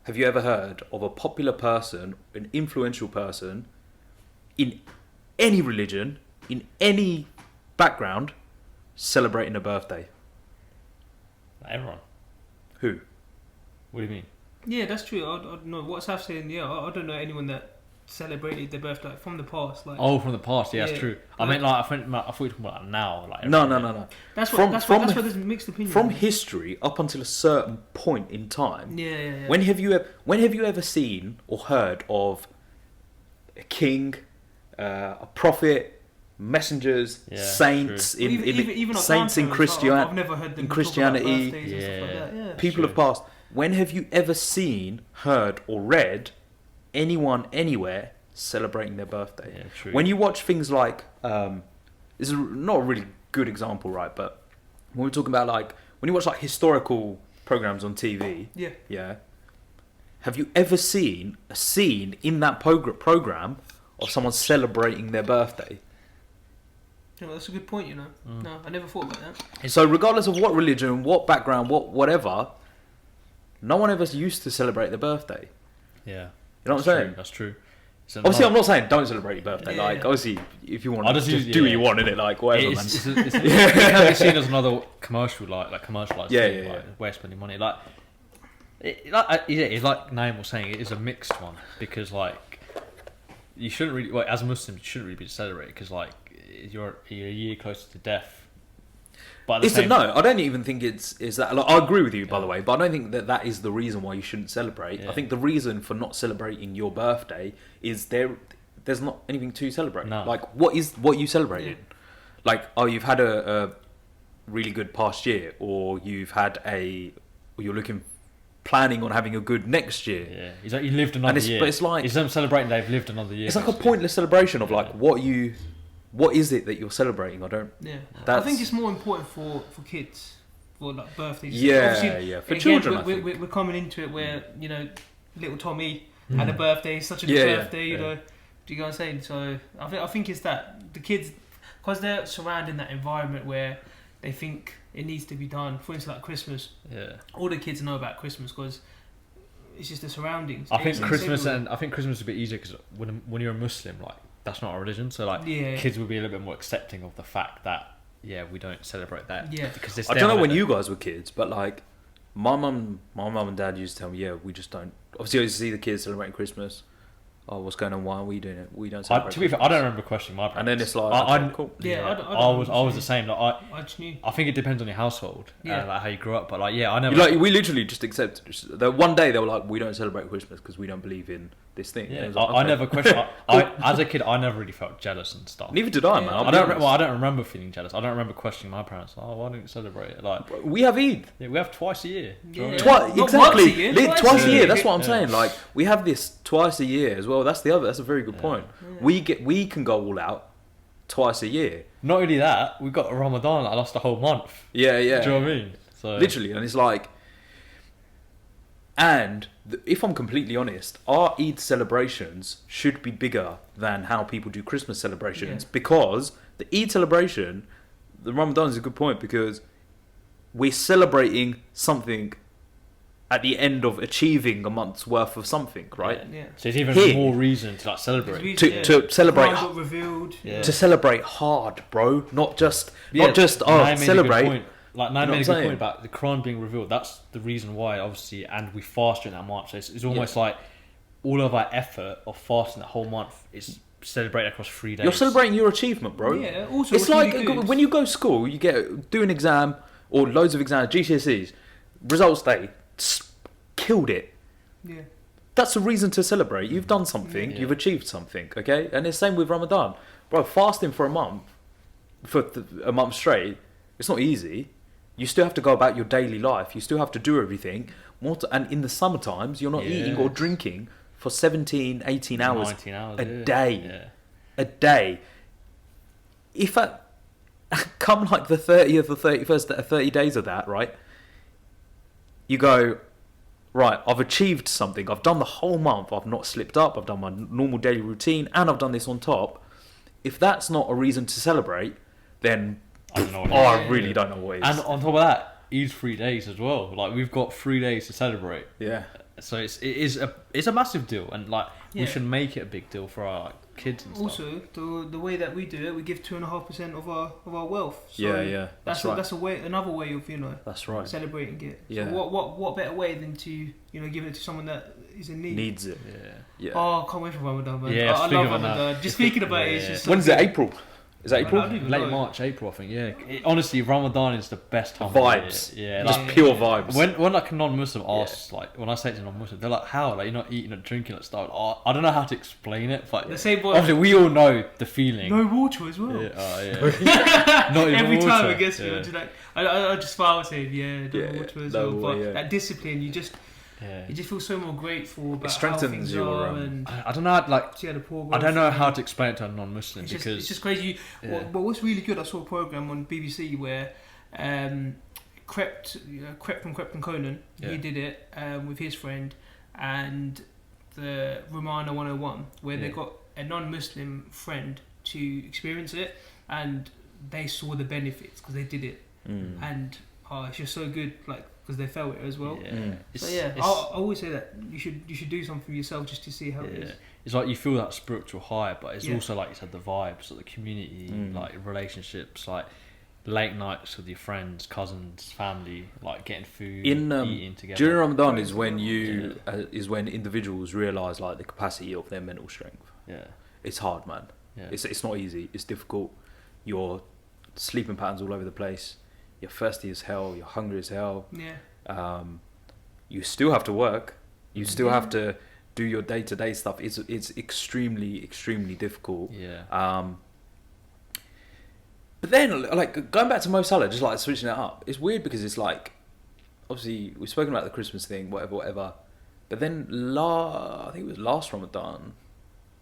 have you ever heard of a popular person, an influential person, in any religion, in any background, celebrating a birthday? Everyone. Who? What do you mean? Yeah, that's true. I don't know. What's Saf saying? I don't know anyone that celebrated their birthday from the past. Like, from the past, that's true. I mean, like, I thought you were talking about now. Like, no. That's why there's mixed opinions. From history up until a certain point in time. Yeah. When have you ever seen or heard of a king, a prophet, messengers, saints even saints in Christianity? I've never heard them in Christianity. Talk about birthdays and stuff like that. People have passed. When have you ever seen, heard, or read anyone anywhere celebrating their birthday? Yeah, true. When you watch things like this is not a really good example, right? But when we're talking about like when you watch like historical programs on TV, have you ever seen a scene in that program of someone celebrating their birthday? That's a good point. No, I never thought about that. So regardless of what religion, what background, whatever, no one ever used to celebrate their birthday. Yeah. You know what I'm saying? That's true. Obviously, I'm not saying don't celebrate your birthday. Like, obviously, if you want to just do what you want, innit? Like, whatever, man. It can be seen as another commercial, like commercialised thing, like, where you're spending money. Like, it's like Naeem was saying, it is a mixed one because, like, you shouldn't really. Well, as a Muslim, you shouldn't really be celebrating because like you're a year closer to death. But at the same, No, I don't even think is that. Like, I agree with you, by the way, but I don't think that is the reason why you shouldn't celebrate. Yeah. I think the reason for not celebrating your birthday is there's not anything to celebrate. No. Like, what you celebrating? Like, oh, you've had a really good past year, or you're planning on having a good next year. Yeah, he's like, you lived another year. But it's like, it's them celebrating they've lived another year. it's like a pointless celebration of like what is it that you're celebrating? I don't. Yeah, I That's- think it's more important for kids, for like birthdays. Yeah, Obviously, yeah. For again, children, I we're, think. we're coming into it where little Tommy had a birthday, such a good Yeah, yeah, birthday. You yeah. know, do you get what I'm saying? So I think it's that the kids, because they're surrounding that environment where they think it needs to be done. For instance, like Christmas, Yeah. all the kids know about Christmas because it's just the surroundings. I think It's Christmas everywhere. is a bit easier because when you're a Muslim, like that's not a religion, so like Yeah. kids will be a little bit more accepting of the fact that we don't celebrate that. Yeah. Because it's I their don't know when holiday. you guys were kids, but like my mum and dad used to tell me, we just don't. Obviously, I used to see the kids celebrating Christmas. Oh, what's going on? Why are we doing it? We don't celebrate. To be fair, I don't remember questioning my parents. And then it's like, I cool. Yeah, I don't I was the same. Like I just knew. I think it depends on your household, Yeah. like how you grew up. But like, I never. Like we literally just accepted. The one day they were like, we don't celebrate Christmas because we don't believe in this thing. And it Yeah, was like, I okay. never questioned. As a kid, I never really felt jealous and stuff. Neither did I, man. Yeah. I'll I be don't. honest. Well, I don't remember feeling jealous. I don't remember questioning my parents. Oh, why don't you celebrate it? Like, We have Eid. we have twice a year. Do you know what I Yeah. mean? Twice, Not exactly. once a year, Twice a a year. year. That's what I'm Yeah. saying. Like we have this twice a year as well. That's a very good point. We can go all out twice a year. Not only that, we got a Ramadan. I lost a whole month. Yeah, yeah. Do you know what I mean? So Literally, and it's like, and if I'm completely honest, our Eid celebrations should be bigger than how people do Christmas celebrations Yeah. because the Eid celebration, the Ramadan is a good point because we're celebrating something at the end of achieving a month's worth of something, right? Yeah. So it's even Here. more reason to like celebrate. We- To celebrate. Quran got revealed. Yeah. To celebrate hard, bro. Not just Yeah, Naim made a good celebrate. point. Like You know Naim what made a I'm good saying? point about the Quran being revealed. That's the reason why, obviously, and we fast during that month. So it's almost like all of our effort of fasting that whole month is celebrated across 3 days. You're celebrating your achievement, bro. Yeah. Also, It's what's like really good- when you go to school, you do an exam or loads of exams, GCSEs, results day, killed it. Yeah. That's a reason to celebrate. You've done something. Yeah. You've achieved something. Okay, and it's same with Ramadan, bro. Fasting for a month, a month straight, it's not easy. You still have to go about your daily life. You still have to do everything. And in the summer times, you're not eating or Yes. drinking for 17, 18 hours 19 hours a yeah. day. Yeah. a day. If I come like the 30th or 31st, 30 days of that, right? You go, right, I've achieved something. I've done the whole month. I've not slipped up. I've done my normal daily routine and I've done this on top. If that's not a reason to celebrate, then I don't know what I it is. really don't know what it is. And on top of that, Eid's 3 days as well. Like we've got 3 days to celebrate. yeah. So it's a massive deal, and like Yeah. we should make it a big deal for our kids and stuff. Also, the way that we do it, we give 2.5% of our wealth. So Yeah. That's right. that's another way of That's right. celebrating it. Yeah. So what better way than to give it to someone that is in need? Needs it. Yeah. Yeah. Oh, I can't wait for Ramadan, man. Yeah, I speaking love about that. Ramadan. Just speaking about it, it's Yeah. just so When is it? good. April? Is that I April? don't even Late know. March, April, I think. Yeah. Honestly, Ramadan is the best time. Vibes. Of the year. Yeah. Just Like, pure vibes. when like a non-Muslim asks, like when I say to a non-Muslim, they're like, "How? Like you're not eating or drinking and stuff?" Oh, I don't know how to explain it, but The same boy. obviously we all know the feeling. No water as well. Yeah. Not even Every time water. it gets me, Yeah. I'm just like, I just smile saying, no Yeah, water as no well. way, But yeah. that discipline, you just feel so more grateful about how strengthens things your, are and I don't know. Like see how the poor I don't know growth. how to explain it to a non-Muslim It's because just crazy. Yeah. But what's really good, I saw a program on BBC where Crept from Conan, Yeah. he did it with his friend, and the Romana 101, where they Yeah. got a non-Muslim friend to experience it, and they saw the benefits because they did it, Mm. and it's just so good, like because they felt it as well. Yeah. Mm. So yeah, I always say that you should do something for yourself just to see how it Yeah. is. It's like you feel that spiritual high, but it's Yeah. also like you said, the vibes, like the community, Mm. like relationships, like late nights with your friends, cousins, family, like getting food, eating together. During Ramadan is Yeah. when is when individuals realise like the capacity of their mental strength. Yeah, it's hard, man. Yeah. It's not easy. It's difficult. Your sleeping patterns all over the place. You're thirsty as hell. You're hungry as hell. Yeah. You still have to work. You still Yeah. have to do your day-to-day stuff. It's extremely difficult. Yeah. But then, like, going back to Mo Salah, just like switching it up, it's weird because it's like, obviously we've spoken about the Christmas thing, whatever. But then I think it was last Ramadan,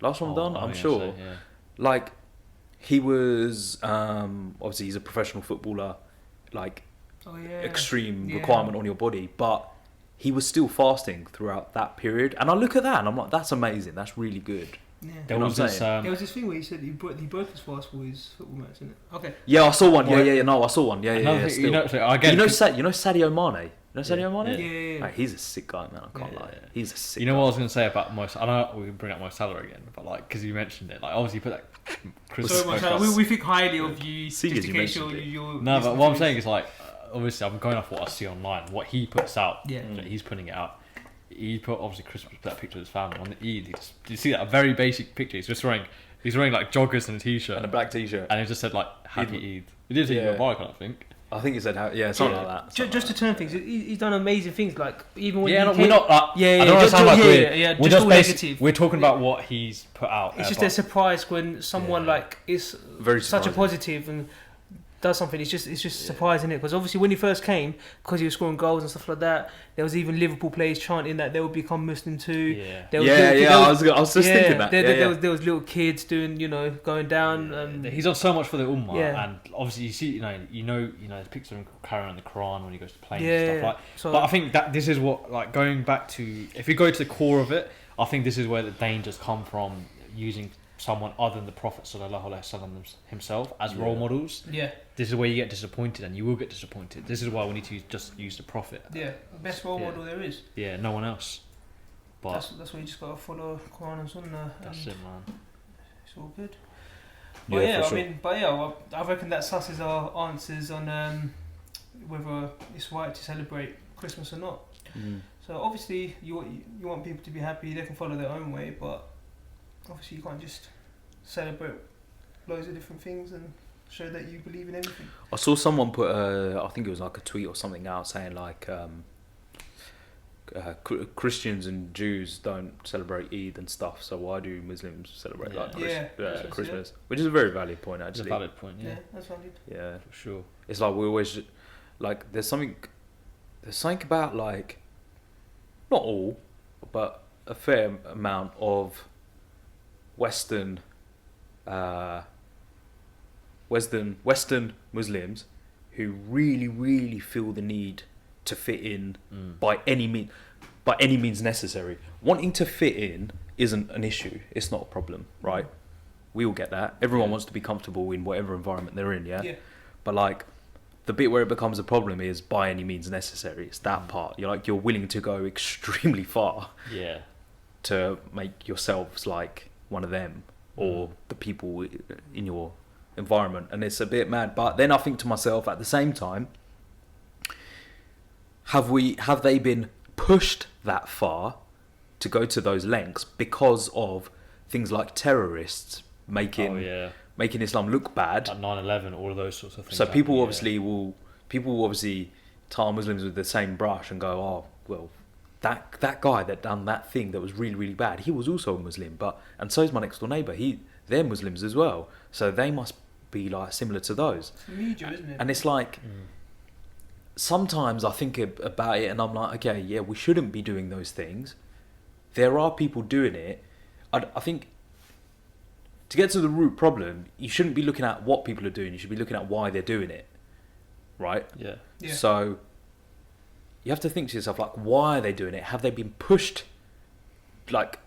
I'm sure. So, yeah. Like, he was obviously he's a professional footballer, like Oh yeah. extreme Yeah. requirement on your body, but he was still fasting throughout that period. And I look at that and I'm like, that's amazing. That's really good. Yeah. There You know was what I'm this. saying? There was this thing where he said he broke his fast for his football match, isn't it? Okay. Yeah, I saw one. Well, No, I saw one. Yeah. another thing, Still. you know, so again, you know Sadio Mane? You know Sadio Yeah, Mane? Yeah. Like, he's a sick guy, man. I can't Yeah, lie. yeah. He's a sick. you know guy. what I was going to say about Mo Salah? I know we can bring up Mo Salah again, but like, because you mentioned it, like, obviously you put that Christmas So much. podcast. We think highly of you Seeing just as in you case mentioned it. you're No, but listening what I'm to saying this. is like, obviously I'm going off what I see online, what he puts out. Yeah. That he's putting it out. He put obviously Christmas that picture of his family on the Eid. Do you see that? A very basic picture. He's wearing like joggers and a t-shirt, And a black t-shirt. and it just said like Happy Eid. He did say Yeah. Mubarak, I think. I think he said, something Yeah. like that. Just to turn things, he's done amazing things. Like even when Yeah, he no, came, we're not. Yeah, I yeah, don't want to just- sound like yeah, we're. yeah, yeah, We're just all basic- negative. We're talking about what he's put out. it's just but- a surprise when someone Yeah. like is Very such a surprising. positive and does something. It's just surprising, it? Because obviously when he first came, because he was scoring goals and stuff like that, there was even Liverpool players chanting that they would become Muslim too. Yeah. There was Yeah, little- yeah. there I was just thinking that. There was little kids doing, going down. He's done so much for the Ummah, Yeah. and obviously you see, there's pictures of him carrying the Quran when he goes to play Yeah, and stuff yeah. like. So But I think that this is what, like, going back to, if we go to the core of it, I think this is where the dangers come from, using someone other than the Prophet Sallallahu Alaihi Wasallam himself as role Yeah. models. yeah, This is where you get disappointed, and you will get disappointed. This is why we need to just use the Prophet. yeah, best role Yeah. model there is. Yeah, no one else. But That's why you just gotta follow Quran and Sunnah. that's and it, man. It's all good. Yeah, But yeah, for sure. well, I reckon that susses our answers on whether it's right to celebrate Christmas or not. Mm. So obviously you want people to be happy, they can follow their own way, but obviously you can't just celebrate loads of different things and show that you believe in everything. I saw someone put I think it was like a tweet or something out saying like Christians and Jews don't celebrate Eid and stuff, so why do Muslims celebrate Yeah. like Yeah. Christmas? Which is a very valid point It's a actually. valid point, Yeah, yeah, that's valid. Yeah, for sure. it's like we always like there's something about like not all, but a fair amount of Western Muslims who really feel the need to fit in by any means necessary. Wanting to fit in isn't an issue. It's not a problem, right? We all get that. Everyone Yeah. wants to be comfortable in whatever environment they're in, yeah? Yeah. But like the bit where it becomes a problem is by any means necessary. It's that part. You're willing to go extremely far Yeah. to make yourselves like one of them or the people in your environment, and it's a bit mad. But then I think to myself, at the same time, have they been pushed that far to go to those lengths because of things like terrorists making Islam look bad? Like 9/11, all of those sorts of things. So people happening, will obviously tar Muslims with the same brush and go, oh well, that guy that done that thing that was really bad, he was also a Muslim, and so is my next door neighbour. They're Muslims as well, so they must be like similar to those. It's media, isn't it? And it's like sometimes I think about it and I'm like, okay, yeah, we shouldn't be doing those things. There are people doing it. I think to get to the root problem, you shouldn't be looking at what people are doing. You should be looking at why they're doing it, right? Yeah. Yeah. So you have to think to yourself, like, why are they doing it? Have they been pushed, like,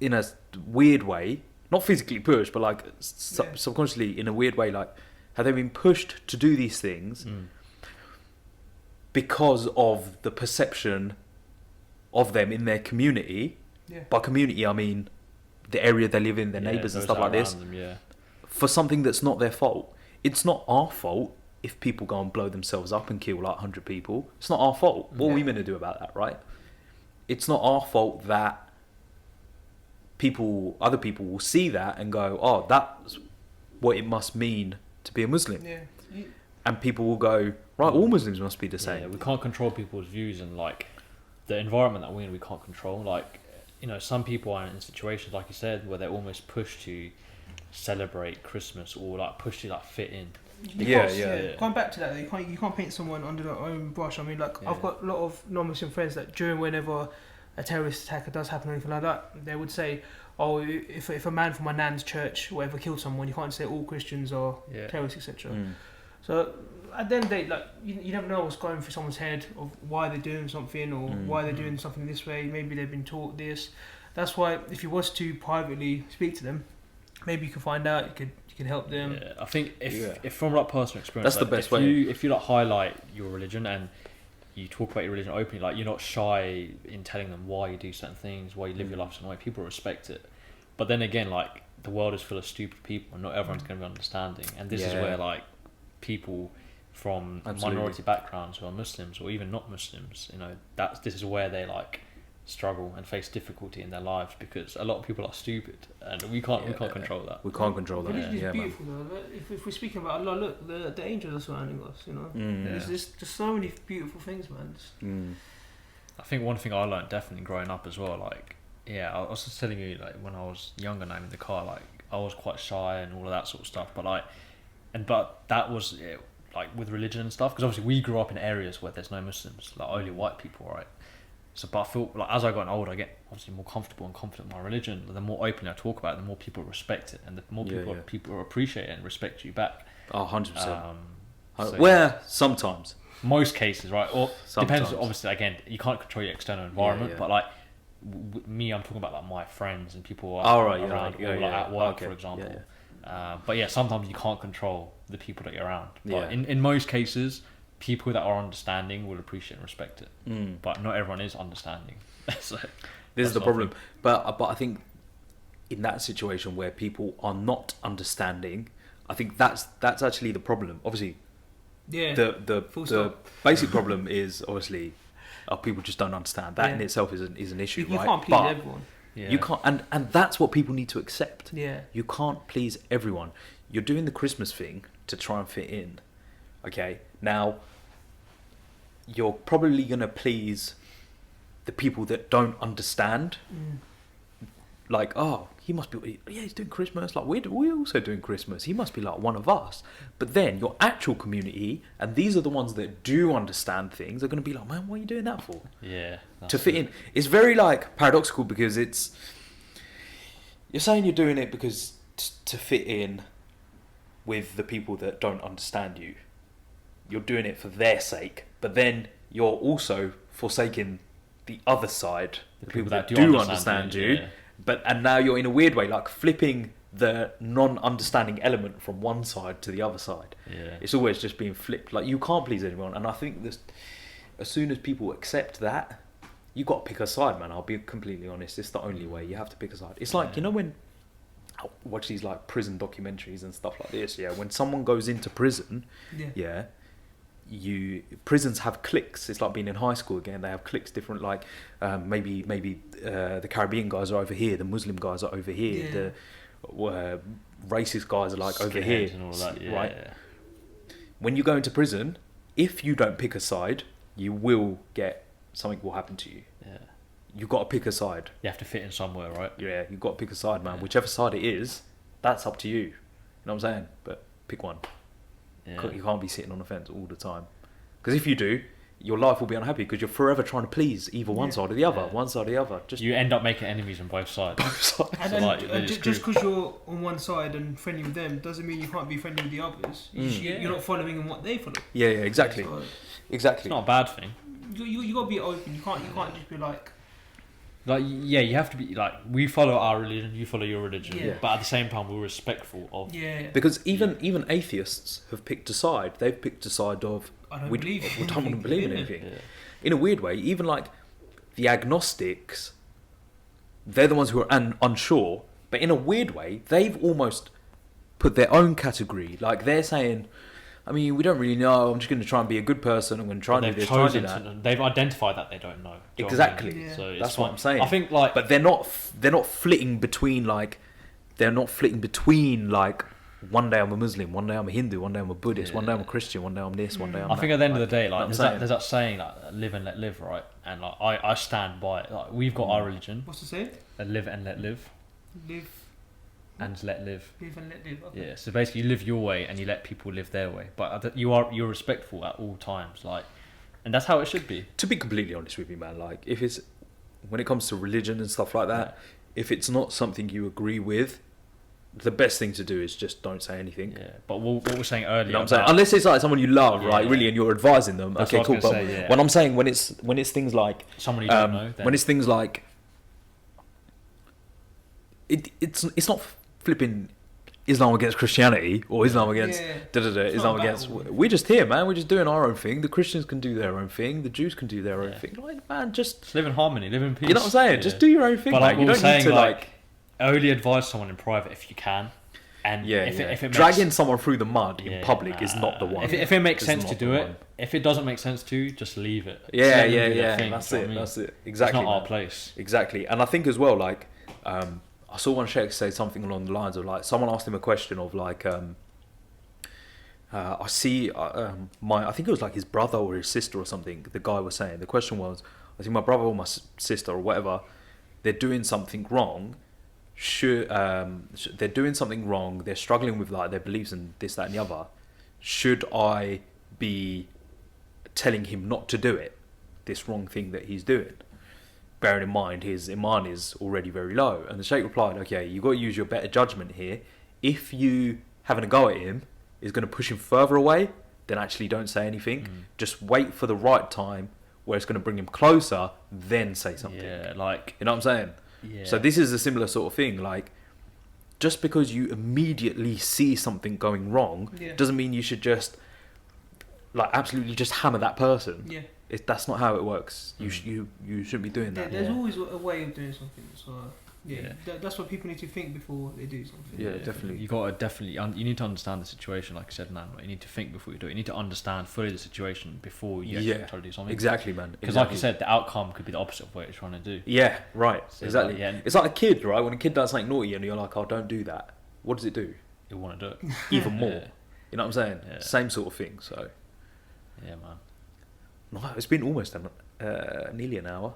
in a weird way? Not physically pushed, but like subconsciously in a weird way. Like, have they been pushed to do these things because of the perception of them in their community? Yeah. By community, I mean the area they live in, their neighbours and those stuff like this. around them, yeah. For something that's not their fault. It's not our fault if people go and blow themselves up and kill like 100 people. It's not our fault. What are we meant to do about that, right? It's not our fault that other people will see that and go, oh, that's what it must mean to be a Muslim. Yeah. And people will go, right, all Muslims must be the same. Yeah, we can't control people's views, and like the environment that we're in, we can't control. Like, you know, some people are in situations, like you said, where they're almost pushed to celebrate Christmas or like pushed to like fit in. Going back to that, though, you can't paint someone under their own brush. I mean, like I've got a lot of non-Muslim friends that during whenever a terrorist attack does happen or anything like that, they would say, oh, if a man from my nan's church or whatever killed someone, you can't say all Christians are terrorists, etc. So at the end of the day, like you never know what's going through someone's head of why they're doing something or why they're doing something this way. Maybe they've been taught this. That's why if you was to privately speak to them, maybe you could find out. You could help them. Yeah, I think if from like personal experience, that's like, the best if way. If you like highlight your religion and you talk about your religion openly, like you're not shy in telling them why you do certain things, why you live your life a certain way, people respect it. But then again, like the world is full of stupid people and not everyone's going to be understanding, and this is where like people from minority backgrounds who are Muslims or even not Muslims, you know, this is where they like struggle and face difficulty in their lives, because a lot of people are stupid and we can't control that. We can't control that. Religion is beautiful though. If we're speaking about Allah, look, the angels are surrounding us, you know. There's just so many beautiful things, man. I think one thing I learned definitely growing up as well, like I was just telling you, like when I was younger now in the car, like I was quite shy and all of that sort of stuff, but that was like with religion and stuff, because obviously we grew up in areas where there's no Muslims, like only white people, right? So, but I feel like as I got older, I get obviously more comfortable and confident in my religion. The more openly I talk about it, the more people respect it, and the more people appreciate it and respect you back. Oh, 100%. Where sometimes, most cases, right? Or sometimes. Depends. Obviously, again, you can't control your external environment, but like me, I'm talking about like my friends and people around, or like at work, for example. But yeah, sometimes you can't control the people that you're around. But in most cases, people that are understanding will appreciate and respect it. But not everyone is understanding. So this is the problem. But I think in that situation where people are not understanding, I think that's actually the problem. Obviously, the basic problem is obviously people just don't understand. That in itself is an issue, you right? Can't please everyone. You can't, and that's what people need to accept. Yeah. You can't please everyone. You're doing the Christmas thing to try and fit in. Okay? Now, you're probably going to please the people that don't understand. Like, oh, he must be, he's doing Christmas. Like, we're also doing Christmas. He must be like one of us. But then your actual community, and these are the ones that do understand things, are going to be like, man, what are you doing that for? Yeah. To fit in. It's very like paradoxical, because you're saying you're doing it because to fit in with the people that don't understand you. You're doing it for their sake, but then you're also forsaking the other side, the people that do understand you. Yeah. And now you're in a weird way like flipping the non-understanding element from one side to the other side. Yeah. It's always just being flipped. Like, you can't please anyone, and I think this, as soon as people accept that, you got to pick a side, man. I'll be completely honest. It's the only way. You have to pick a side. It's like, you know, when I watch these like prison documentaries and stuff like this. Yeah, when someone goes into prison, prisons have cliques. It's like being in high school again. They have cliques, different, like maybe the Caribbean guys are over here, the Muslim guys are over here, the racist guys are like over here, and all that, right? When you go into prison, if you don't pick a side, you will get something will happen to you. Yeah, you've got to pick a side. You have to fit in somewhere, right? Yeah, you've got to pick a side, man. Whichever side it is, that's up to you. You know what I'm saying? But pick one. Yeah. You can't be sitting on the fence all the time, because if you do, your life will be unhappy, because you're forever trying to please either one side or the other. One side or the other. Just you end up making enemies on both sides. And then, just because you're on one side and friendly with them doesn't mean you can't be friendly with the others. You're not following in what they follow. Yeah, exactly. So, exactly. It's not a bad thing. You got to be open. You can't just be like. You have to be like, we follow our religion, you follow your religion, but at the same time we're respectful of. Because even atheists have picked a side. They've picked a side of we don't want to believe in anything. Yeah. In a weird way, even like the agnostics, they're the ones who are unsure. But in a weird way, they've almost put their own category. Like, they're saying, I mean, we don't really know. I'm just going to try and be a good person. I'm going to try and do They've this, try and do chosen that. to. They've identified that they don't know. Do you know what I mean? Exactly. Yeah. So it's That's what fine. I'm saying. I think like, But they're not flitting between like, one day I'm a Muslim, one day I'm a Hindu, one day I'm a Buddhist, one day I'm a Christian, one day I'm this, one day I'm I that. think at the end of the day, know what like I'm there's saying? that saying like live and let live, right? And like I stand by it. Like we've got our religion, What's the saying? live and let live, Live, and let live. live and let live. Okay. Yeah. So basically, you live your way and you let people live their way. But you're respectful at all times, like, and that's how it should be. To be completely honest with you, man, like if it's when it comes to religion and stuff like that, if it's not something you agree with, the best thing to do is just don't say anything. Yeah. But what we were saying earlier, You know what I'm saying? about- Unless it's like someone you love, Yeah, right? yeah. Really, and you're advising them. That's Okay, what I cool. was But gonna say, yeah. when I'm saying when it's things like someone you don't know, then when it's things like it's not flipping Islam against Christianity or Islam against Yeah. Islam not a against. battle. We're just here, man. We're just doing our own thing. The Christians can do their own thing. The Jews can do their own Yeah. thing. Like, man, just live in harmony, live in peace. you know what I'm saying? Yeah. Just do your own thing, But man. like You we were don't need saying, to like only advise someone in private if you can, and yeah, if yeah. it makes, Dragging someone through the mud yeah, in public is not the nah. one. If it makes It's sense not to the do it, one. if it doesn't make sense to, just leave it. Just Yeah, let them yeah, do their yeah. thing, That's do you it. know what I mean? That's it. Exactly. It's not our man. place. Exactly. And I think as well, like, I saw one sheikh say something along the lines of like, someone asked him a question of like, I see, I think it was like his brother or his sister or something. The guy was saying the question was, I think my brother or my sister or whatever, they're doing something wrong. They're doing something wrong. They're struggling with like their beliefs and this, that, and the other. Should I be telling him not to do it? This wrong thing that he's doing. Bearing in mind his iman is already very low. And the sheikh replied, okay, you've got to use your better judgment here. If you having a go at him is going to push him further away, then actually don't say anything. Just wait for the right time where it's going to bring him closer, then say something. Yeah, like You know what I'm saying? yeah. So this is a similar sort of thing. Like, just because you immediately see something going wrong Yeah. doesn't mean you should just like absolutely just hammer that person. Yeah. That's not how it works. You shouldn't be doing that. There's Yeah. always a way of doing something. So yeah, Yeah. that's what people need to think before they do something. Yeah, definitely. You got to definitely. You need to understand the situation, like I said, Nan. Right? You need to think before you do it. You need to understand fully the situation before you actually try to do something. Exactly, man. Because, like I said, the outcome could be the opposite of what you're trying to do. Yeah, right. So, exactly. like, yeah. It's like a kid, right? When a kid does something naughty and you're like, "Oh, don't do that." What does it do? You want to do it. Even more. Yeah. You know what I'm saying? Yeah. Same sort of thing. So, Yeah, man. no, it's been almost nearly an hour.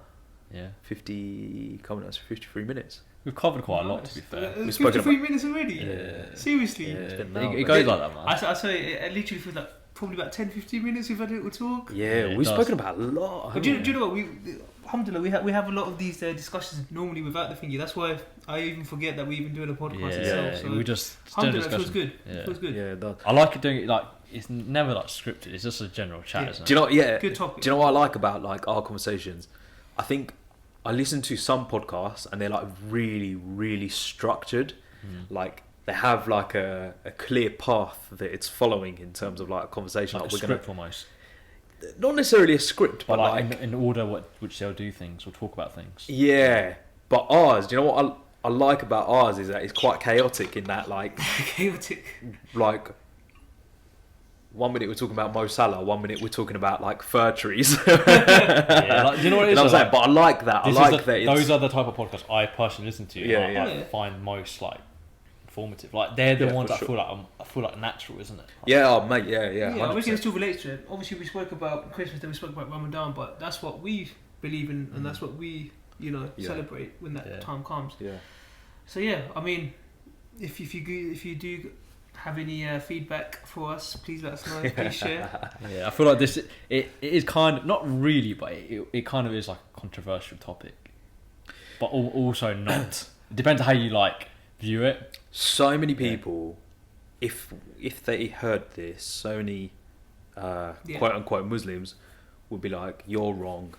Yeah. 50 coming up to 53 minutes. We've covered quite a lot, to be fair. We've spoken 53 minutes already. Yeah. Seriously. Yeah. It's been It, now, it man. goes like that, man. I say it literally feels like probably about 10-15 minutes we've had a little talk. Yeah, Yeah, it we've does. spoken about a lot. But do you know what? Alhamdulillah, we have a lot of these discussions normally without the thingy. That's why I even forget that we even doing a podcast itself. So we just do alhamdulillah, it feels discussion. good. Yeah. It feels good. Yeah, it does. I like it doing it like it's never like scripted. It's just a general chat, Yeah. isn't it? Do you know? Yeah. Good topic. Do you know what I like about like our conversations? I think I listen to some podcasts and they're like really, really structured. Like they have like a clear path that it's following in terms of like a conversation. Like Like a we're script almost, gonna not necessarily a script, but but like like in order which they'll do things or talk about things. yeah. But ours, do you know what I like about ours is that it's quite chaotic in that like Chaotic. 1 minute we're talking about Mo Salah, 1 minute we're talking about like fir trees. Yeah, like, do you know what it You is? know what I'm saying? Like, But I like that. I this like is that. It's, those are the type of podcasts I personally listen to. Yeah, and yeah. I find most like informative. Like they're the Yeah, ones for that sure. I feel like natural, isn't it? Like, yeah, oh, mate. Yeah, Yeah, yeah. obviously it 100%. still relates to it. Obviously we spoke about Christmas, then we spoke about Ramadan, but that's what we believe in, and that's what we, Yeah. celebrate when that Yeah. time comes. Yeah. So yeah, I mean, if you do have any feedback for us, please let us know. Please share. Yeah, I feel like this. It is kind of not really, but it kind of is like a controversial topic, but also not. It depends on how you like view it. So many people, if they heard this, so many quote unquote Muslims would be like, "You're wrong.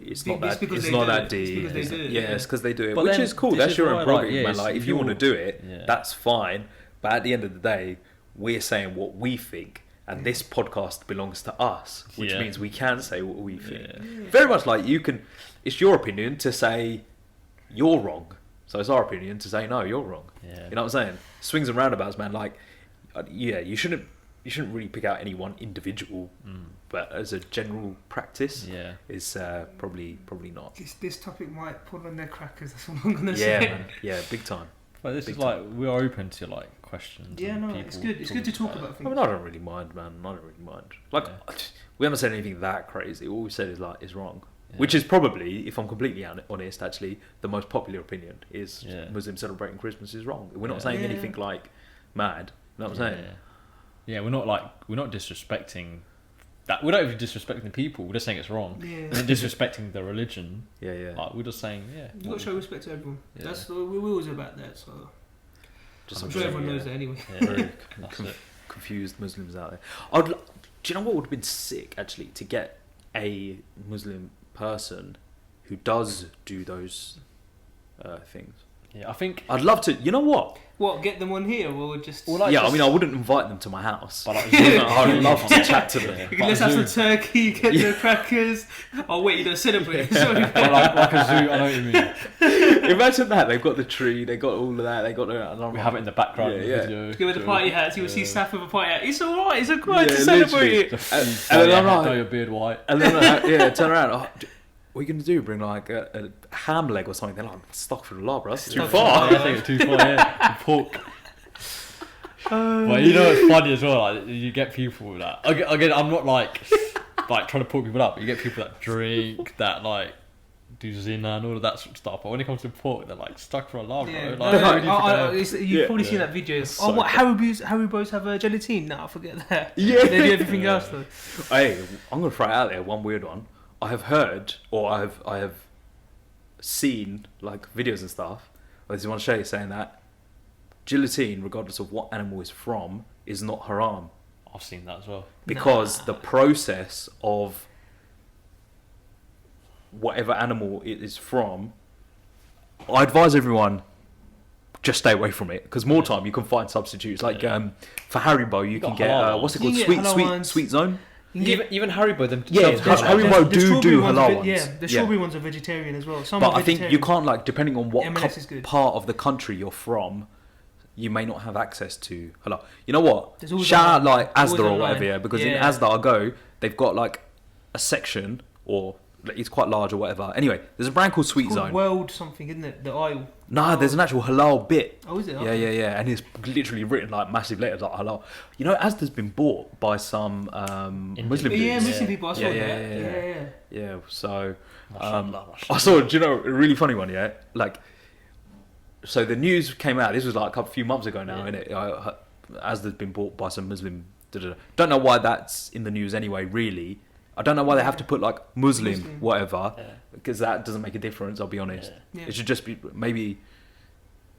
It's not It's that. because It's they not do that it. deep." It's because they do it, Yeah, yeah. it's because they do it, But which then is cool. this That's is your why, own like, prerogative, yeah, man. it's Like, if you want to do it, Yeah. that's fine. But at the end of the day, we're saying what we think, and this podcast belongs to us, which Yeah. means we can say what we think. Yeah. Very much like you can. It's your opinion to say you're wrong. So it's our opinion to say no, you're wrong. Yeah. You know what I'm saying? Swings and roundabouts, man. Like, yeah, you shouldn't you shouldn't really pick out any one individual, but as a general practice, Yeah. is probably not. This topic might pull on their crackers. That's what I'm gonna Yeah, say. man. Yeah, big time. But this Big is like we're open to like questions. Yeah, and no, people it's good. It's good to talk about I things. mean, I don't really mind, man. I don't really mind. Like, Yeah. we haven't said anything that crazy. All we said is like is wrong. Yeah. Which is probably, if I'm completely honest, actually, the most popular opinion is Yeah. Muslims celebrating Christmas is wrong. We're not Yeah. saying Yeah. anything like mad. You know what I'm saying? Yeah, we're not disrespecting that. We're not even disrespecting the people. We're just saying it's wrong. Yeah. We're not disrespecting the religion. Yeah, yeah. Like, we're just saying, yeah. You've got to show respect to everyone. Yeah. That's we're always about that. So Just I'm some sure everyone yeah, knows that anyway. Yeah, Very that's conf- it. confused Muslims out there. Do you know what would have been sick actually to get a Muslim person who does do those things? Yeah, I think. I'd love to. You know what? What? Get them on here, or just? Well, like, Yeah, I just- mean, I wouldn't invite them to my house. But like, I'd love to chat to them. Yeah. Let's have some turkey, get the crackers. Oh wait, you don't celebrate. Sorry. But like a zoo, I know what you mean. Imagine that. They've got the tree, they got all of that, they got the. We have it in the background Yeah, of the yeah. video. Go with the party hats. You will see Saf with a party hat. It's all right. It's all right Yeah, to celebrate literally. it. Just And- you and then dye I'm your- like- dye your beard white. And then, turn around. Oh, what are you going to do? Bring like a ham leg or something? They're like, stuck for the law, bro. That's too Stuck far. Yeah, I think it's too far, yeah. Pork. But you know what's funny as well? Like, you get people that again. I'm not like trying to pull people up. But you get people that drink, that like do zina and all of that sort of stuff. But when it comes to pork, they're like stuck for a laugh. Yeah. Bro. No, Like, no, who do you think they are? you've Yeah. probably seen Yeah. that video. It's Oh, so what Haribos have gelatine? No, forget that. Yeah. They do everything Yeah. else though. Hey, I'm going to throw it out there. One weird one. I have heard, or I have seen like videos and stuff. I just want to show you saying that gelatine, regardless of what animal it's from, is not haram I've seen that as well. because Nah. the process of whatever animal it is from, I advise everyone just stay away from it because more time you can find substitutes. Like Yeah. for Haribo, you got can get halal what's it ones. called? You can get Sweet halal ones. Sweet Zone. You can get- Even Haribo them. Yeah, themselves Haribo do the do strawberry halal are ones. Yeah, the Yeah. strawberry ones are vegetarian as well. Some But are I think you vegetarian. can't like depending on what M&S is good. part of the country you're from, you may not have access to halal. You know what? There's always Shout out online. like Always Asda or online. whatever, yeah, because in Yeah. Asda I go, they've got like a section or like, it's quite large or whatever. Anyway, there's a brand called Sweet It's called Zone. World something, isn't it? The aisle. Nah, there's an actual halal bit. Oh, is it? Yeah, yeah, yeah, and it's literally written like massive letters like halal. You know, Asda's been bought by some Indian Muslim people. Yeah, dudes. Muslim people. I saw Yeah, that. yeah, Yeah, yeah, yeah. Yeah, so Mashallah, I mashallah. saw. Do you know a really funny one? Yeah, like so the news came out. This was like a few months ago now, Yeah. innit? Asda's been bought by some Muslim. Don't know why that's in the news anyway. Really, I don't know why they have to put like Muslim, Muslim. whatever, Yeah. because that doesn't make a difference. I'll be honest. Yeah. Yeah. It should just be maybe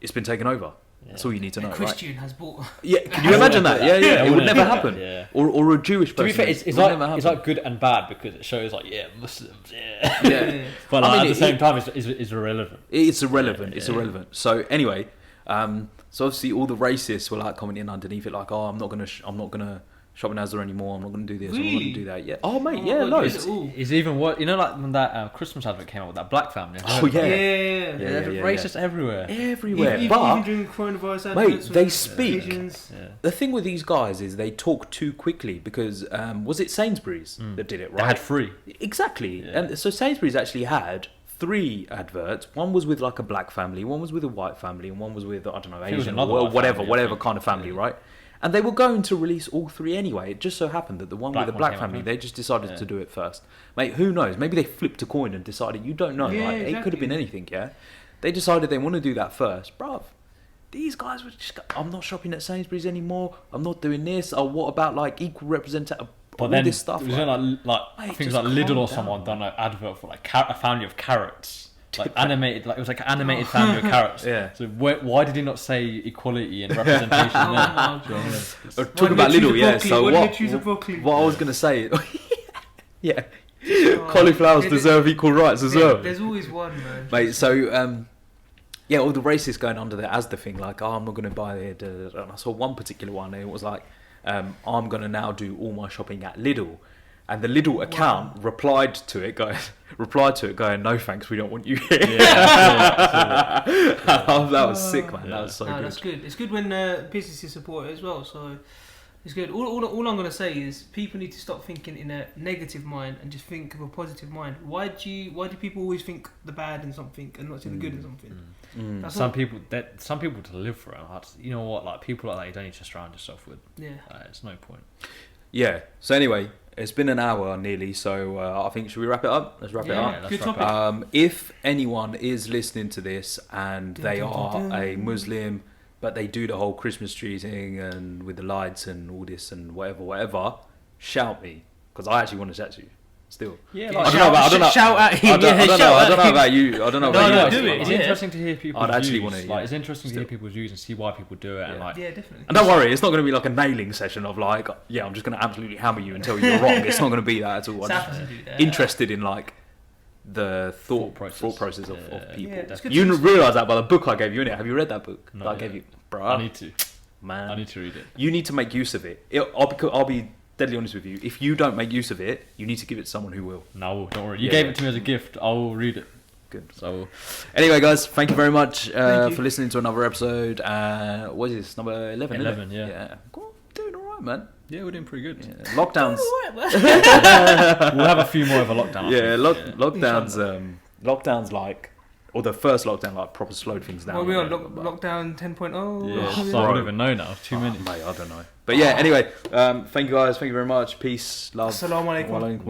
it's been taken over. That's all you need to know, A right? Christian has bought. Yeah, can you imagine that? Yeah, yeah, it would never happen. Yeah. Or a Jewish person. To be fair, it it's would never like happen. good and bad because it shows like Muslims, yeah. Yeah. But I like, mean, at the same it- time, it's irrelevant. It's irrelevant. Yeah, It's yeah. irrelevant. So anyway, so obviously all the racists were like commenting underneath it, like, "Oh, I'm not gonna shop in Asda anymore. I'm not gonna do this. I'm not Really? gonna do that." Yeah. Oh mate, Oh, yeah, God, no. yes, It's, Ooh. It's even what you know, like when that Christmas advert came out with that black family. Oh, yeah. Yeah. Yeah, There's yeah, racists everywhere. everywhere. Even but during coronavirus mate, adverts they with speak. Asians. Yeah. the thing with these guys is they talk too quickly because was it Sainsbury's that did it? Right. They had free. Exactly. Yeah. And so Sainsbury's actually had 3 adverts. One was with like a black family, one was with a white family, and one was with, I don't know, think it was Asian another or white whatever, family, I whatever think. kind of family, Yeah. right? And they were going to release all 3 anyway. It just so happened that the one Black with the one black came family, up, they just decided yeah. to do it first. Mate, who knows? Maybe they flipped a coin and decided, you don't know, Yeah, right? It could have been exactly. anything, yeah? They decided they want to do that first. Bruv, these guys were just, I'm not shopping at Sainsbury's anymore. I'm not doing this. Oh, what about like equal representation? But all then this stuff. it was like- like Mate, I think it was just like Lidl calm or down, someone man. done an advert for like a family of carrots, like animated, like it was like an animated family of carrots. Yeah. So why did he not say equality and representation Oh there? my Do you know what I mean? God. Or Why talk did about they choose Lidl, a yeah. broccoli? So Why did what? they choose a broccoli? What I was gonna say, yeah, Oh, cauliflowers there- deserve equal rights as well, There's always one, man. mate. So yeah, all the racists going under the Asda thing, like, oh, I'm not gonna buy it. And I saw one particular one, and it was like, I'm gonna now do all my shopping at Lidl. And the Lidl account replied to it, going, "No thanks, we don't want you here." That was sick, man. That was so No, good. that's good. It's good when businesses support it as well. So It's good. All I'm gonna say is people need to stop thinking in a negative mind and just think of a positive mind. Why do people always think the bad in something and not see the good in something? That's Some all- people to live for it. You know what? Like people like that, you don't need to surround yourself with. Yeah. It's no point. Yeah. So anyway, it's been an hour nearly. So I think should we wrap it up? Let's wrap it Yeah. up. let's Good wrap it topic. up. If anyone is listening to this and they Dun, dun, are dun, dun. a Muslim, but they do the whole Christmas tree thing and with the lights and all this and whatever, shout me because I actually want to chat to you. Still, Yeah, Yeah, like, I don't know about- I don't know- shout at him. I don't know shout at him. about you. I don't know No, about you. no, guys, do but it, it's yeah. interesting to hear people's I'd actually views. wanna, yeah. Like, it's interesting to hear Still. people's views and see why people do it. And Yeah. like, Yeah, definitely. And don't worry, it's not going to be like a nailing session of like, yeah, I'm just going to absolutely hammer you and tell you you're wrong. It's not going to be that at all. I'm South just has to do that. interested in like the thought process. process of Yeah. people. Yeah, it's good You to- realise that by the book I gave you, innit? Have you read that book No, that I yeah. gave you? Bro, I need to. man. I need to read it. You need to make use of it. I'll be deadly honest with you. If you don't make use of it, you need to give it to someone who will. No, don't worry. You Yeah, gave yeah. it to me as a gift. I will read it. Good. So Anyway, guys, thank you very much Thank you. for listening to another episode. What is this? Number 11, isn't it? 11, yeah. Yeah. Go on, doing all right, man. yeah, we're doing pretty good. Yeah. Lockdowns. We'll have a few more of a lockdown. I Yeah, think. lockdowns. Lockdowns like, or the first lockdown like proper slowed things down. Well, we're on But- lockdown 10.0. Yeah, Oh, so I don't even know now. 2 minutes. Mate, I don't know. But yeah, anyway, thank you guys. Thank you very much. Peace, love. Assalamu alaikum. Wa alaikum